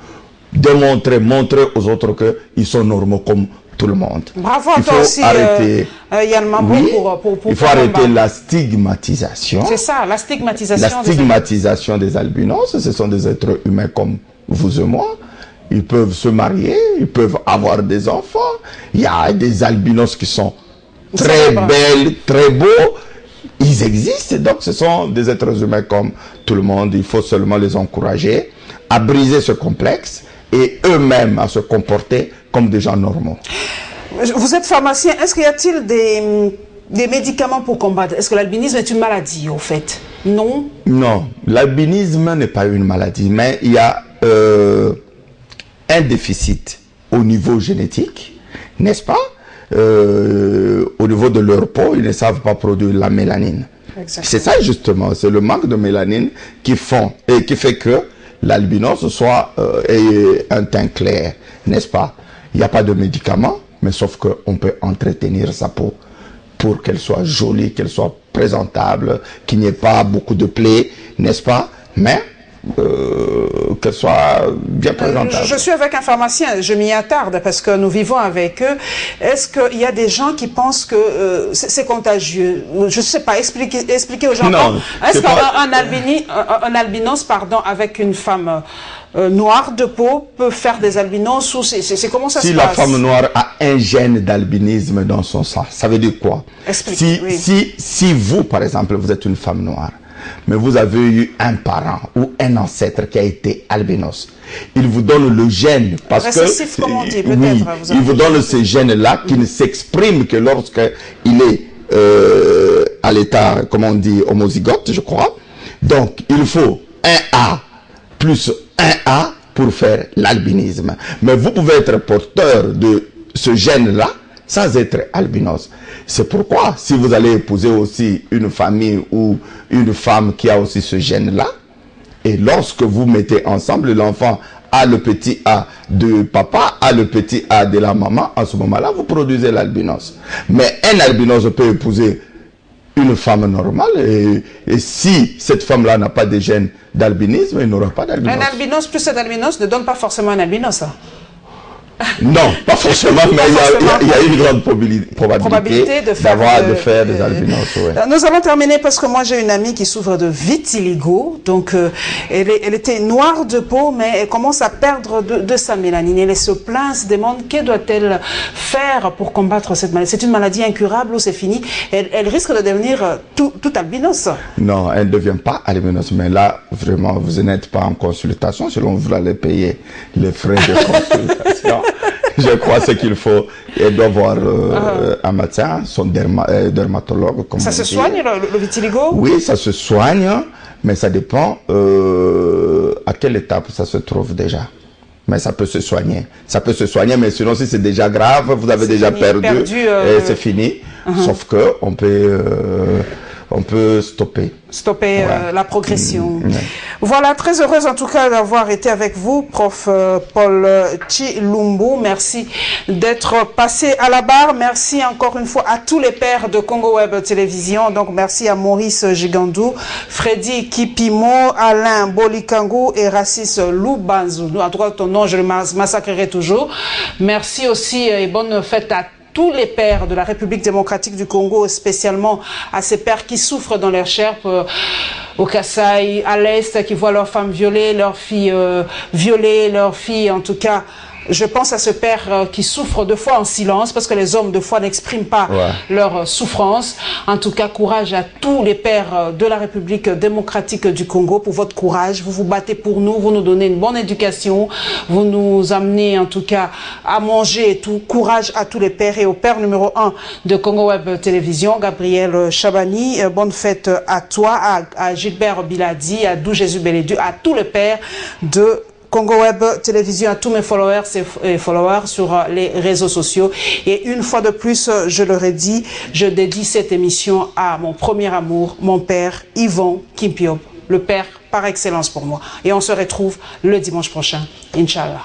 montrer aux autres qu'ils sont normaux comme tout le monde. Bravo à toi aussi, Yann Mambou, oui, il faut arrêter la stigmatisation. C'est ça, la stigmatisation. La stigmatisation des albinos, ce sont des êtres humains comme vous et moi. Ils peuvent se marier, ils peuvent avoir des enfants. Il y a des albinos qui sont très belles, très beaux. Ils existent, donc ce sont des êtres humains comme tout le monde. Il faut seulement les encourager à briser ce complexe et eux-mêmes à se comporter comme des gens normaux. Vous êtes pharmacien, est-ce qu'il y a-t-il des médicaments pour combattre? Est-ce que l'albinisme est une maladie, au fait? Non? Non, l'albinisme n'est pas une maladie, mais il y a un déficit au niveau génétique, n'est-ce pas? au niveau de leur peau, ils ne savent pas produire la mélanine. C'est ça justement, c'est le manque de mélanine qui fait que l'albinos soit un teint clair, n'est-ce pas? Il n'y a pas de médicaments, mais sauf qu'on peut entretenir sa peau pour qu'elle soit jolie, qu'elle soit présentable, qu'il n'y ait pas beaucoup de plaies, n'est-ce pas? Mais qu'elle soit bien présentable. Je suis avec un pharmacien, je m'y attarde parce que nous vivons avec eux. Est-ce qu'il y a des gens qui pensent que c'est contagieux? Je ne sais pas, expliquez aux gens. Non. Est-ce qu'un albinos, pardon, avec une femme noire de peau peut faire des albinos, ou c'est comment ça se passe? Si la femme noire a un gène d'albinisme dans son sang, ça veut dire quoi? Si vous, par exemple, vous êtes une femme noire, mais vous avez eu un parent ou un ancêtre qui a été albinos, il vous donne le gène parce récessif, comme on dit, oui, il vous donne ce gène-là qui ne s'exprime que lorsqu'il est à l'état, comment on dit, homozygote, je crois. Donc, il faut un A plus un A pour faire l'albinisme. Mais vous pouvez être porteur de ce gène-là sans être albinos. C'est pourquoi, si vous allez épouser aussi une famille ou une femme qui a aussi ce gène-là, et lorsque vous mettez ensemble, l'enfant a le petit A de papa, a le petit A de la maman, en ce moment-là, vous produisez l'albinos. Mais un albinos peut épouser une femme normale, et si cette femme-là n'a pas de gène d'albinisme, il n'aura pas d'albinos. Un albinos plus un albinos ne donne pas forcément un albinos, ça. Non, pas forcément, mais il y a une grande probabilité de faire des albinos. Ouais. Nous allons terminer parce que moi j'ai une amie qui souffre de vitiligo, donc elle était noire de peau, mais elle commence à perdre de sa mélanine. Elle se plaint, se demande que doit-elle faire pour combattre cette maladie. C'est une maladie incurable ou c'est fini? Elle risque de devenir tout albinos. Non, elle ne devient pas albinos, mais là vraiment vous n'êtes pas en consultation, selon vous allez payer les frais de consultation. Je crois ce qu'il faut. Elle doit voir un médecin, son dermatologue. Comme ça se soigne le vitiligo? Oui, ça se soigne, mais ça dépend à quelle étape ça se trouve déjà. Mais ça peut se soigner. Ça peut se soigner, mais sinon si c'est déjà grave, vous avez déjà perdu et c'est fini. Sauf que on peut stopper la progression. Voilà, très heureuse en tout cas d'avoir été avec vous, prof Paul Chilumbu. Merci d'être passé à la barre. Merci encore une fois à tous les pairs de Congo Web Télévision. Donc merci à Maurice Gigandou, Freddy Kipimo, Alain Bolikangu et Rassis Loubanzou. En tout cas, ton nom, je le massacrerai toujours. Merci aussi et bonne fête à tous les pères de la République démocratique du Congo, spécialement à ces pères qui souffrent dans leur chair, au Kasaï, à l'Est, qui voient leurs femmes violées, leurs filles violées, leurs filles en tout cas. Je pense à ce père qui souffre deux fois en silence, parce que les hommes, deux fois, n'expriment pas leur souffrance. En tout cas, courage à tous les pères de la République démocratique du Congo pour votre courage. Vous vous battez pour nous, vous nous donnez une bonne éducation, vous nous amenez en tout cas à manger et tout. Courage à tous les pères et au père numéro 1 de Congo Web Télévision, Gabriel Chabani. Bonne fête à toi, à Gilbert Biladi, à Dou Jésus Bélédu, à tous les pères de Congo Web Télévision, à tous mes followers et followers sur les réseaux sociaux. Et une fois de plus, je leur ai dit, je dédie cette émission à mon premier amour, mon père Yvon Kimpiop, le père par excellence pour moi. Et on se retrouve le dimanche prochain, Inch'Allah.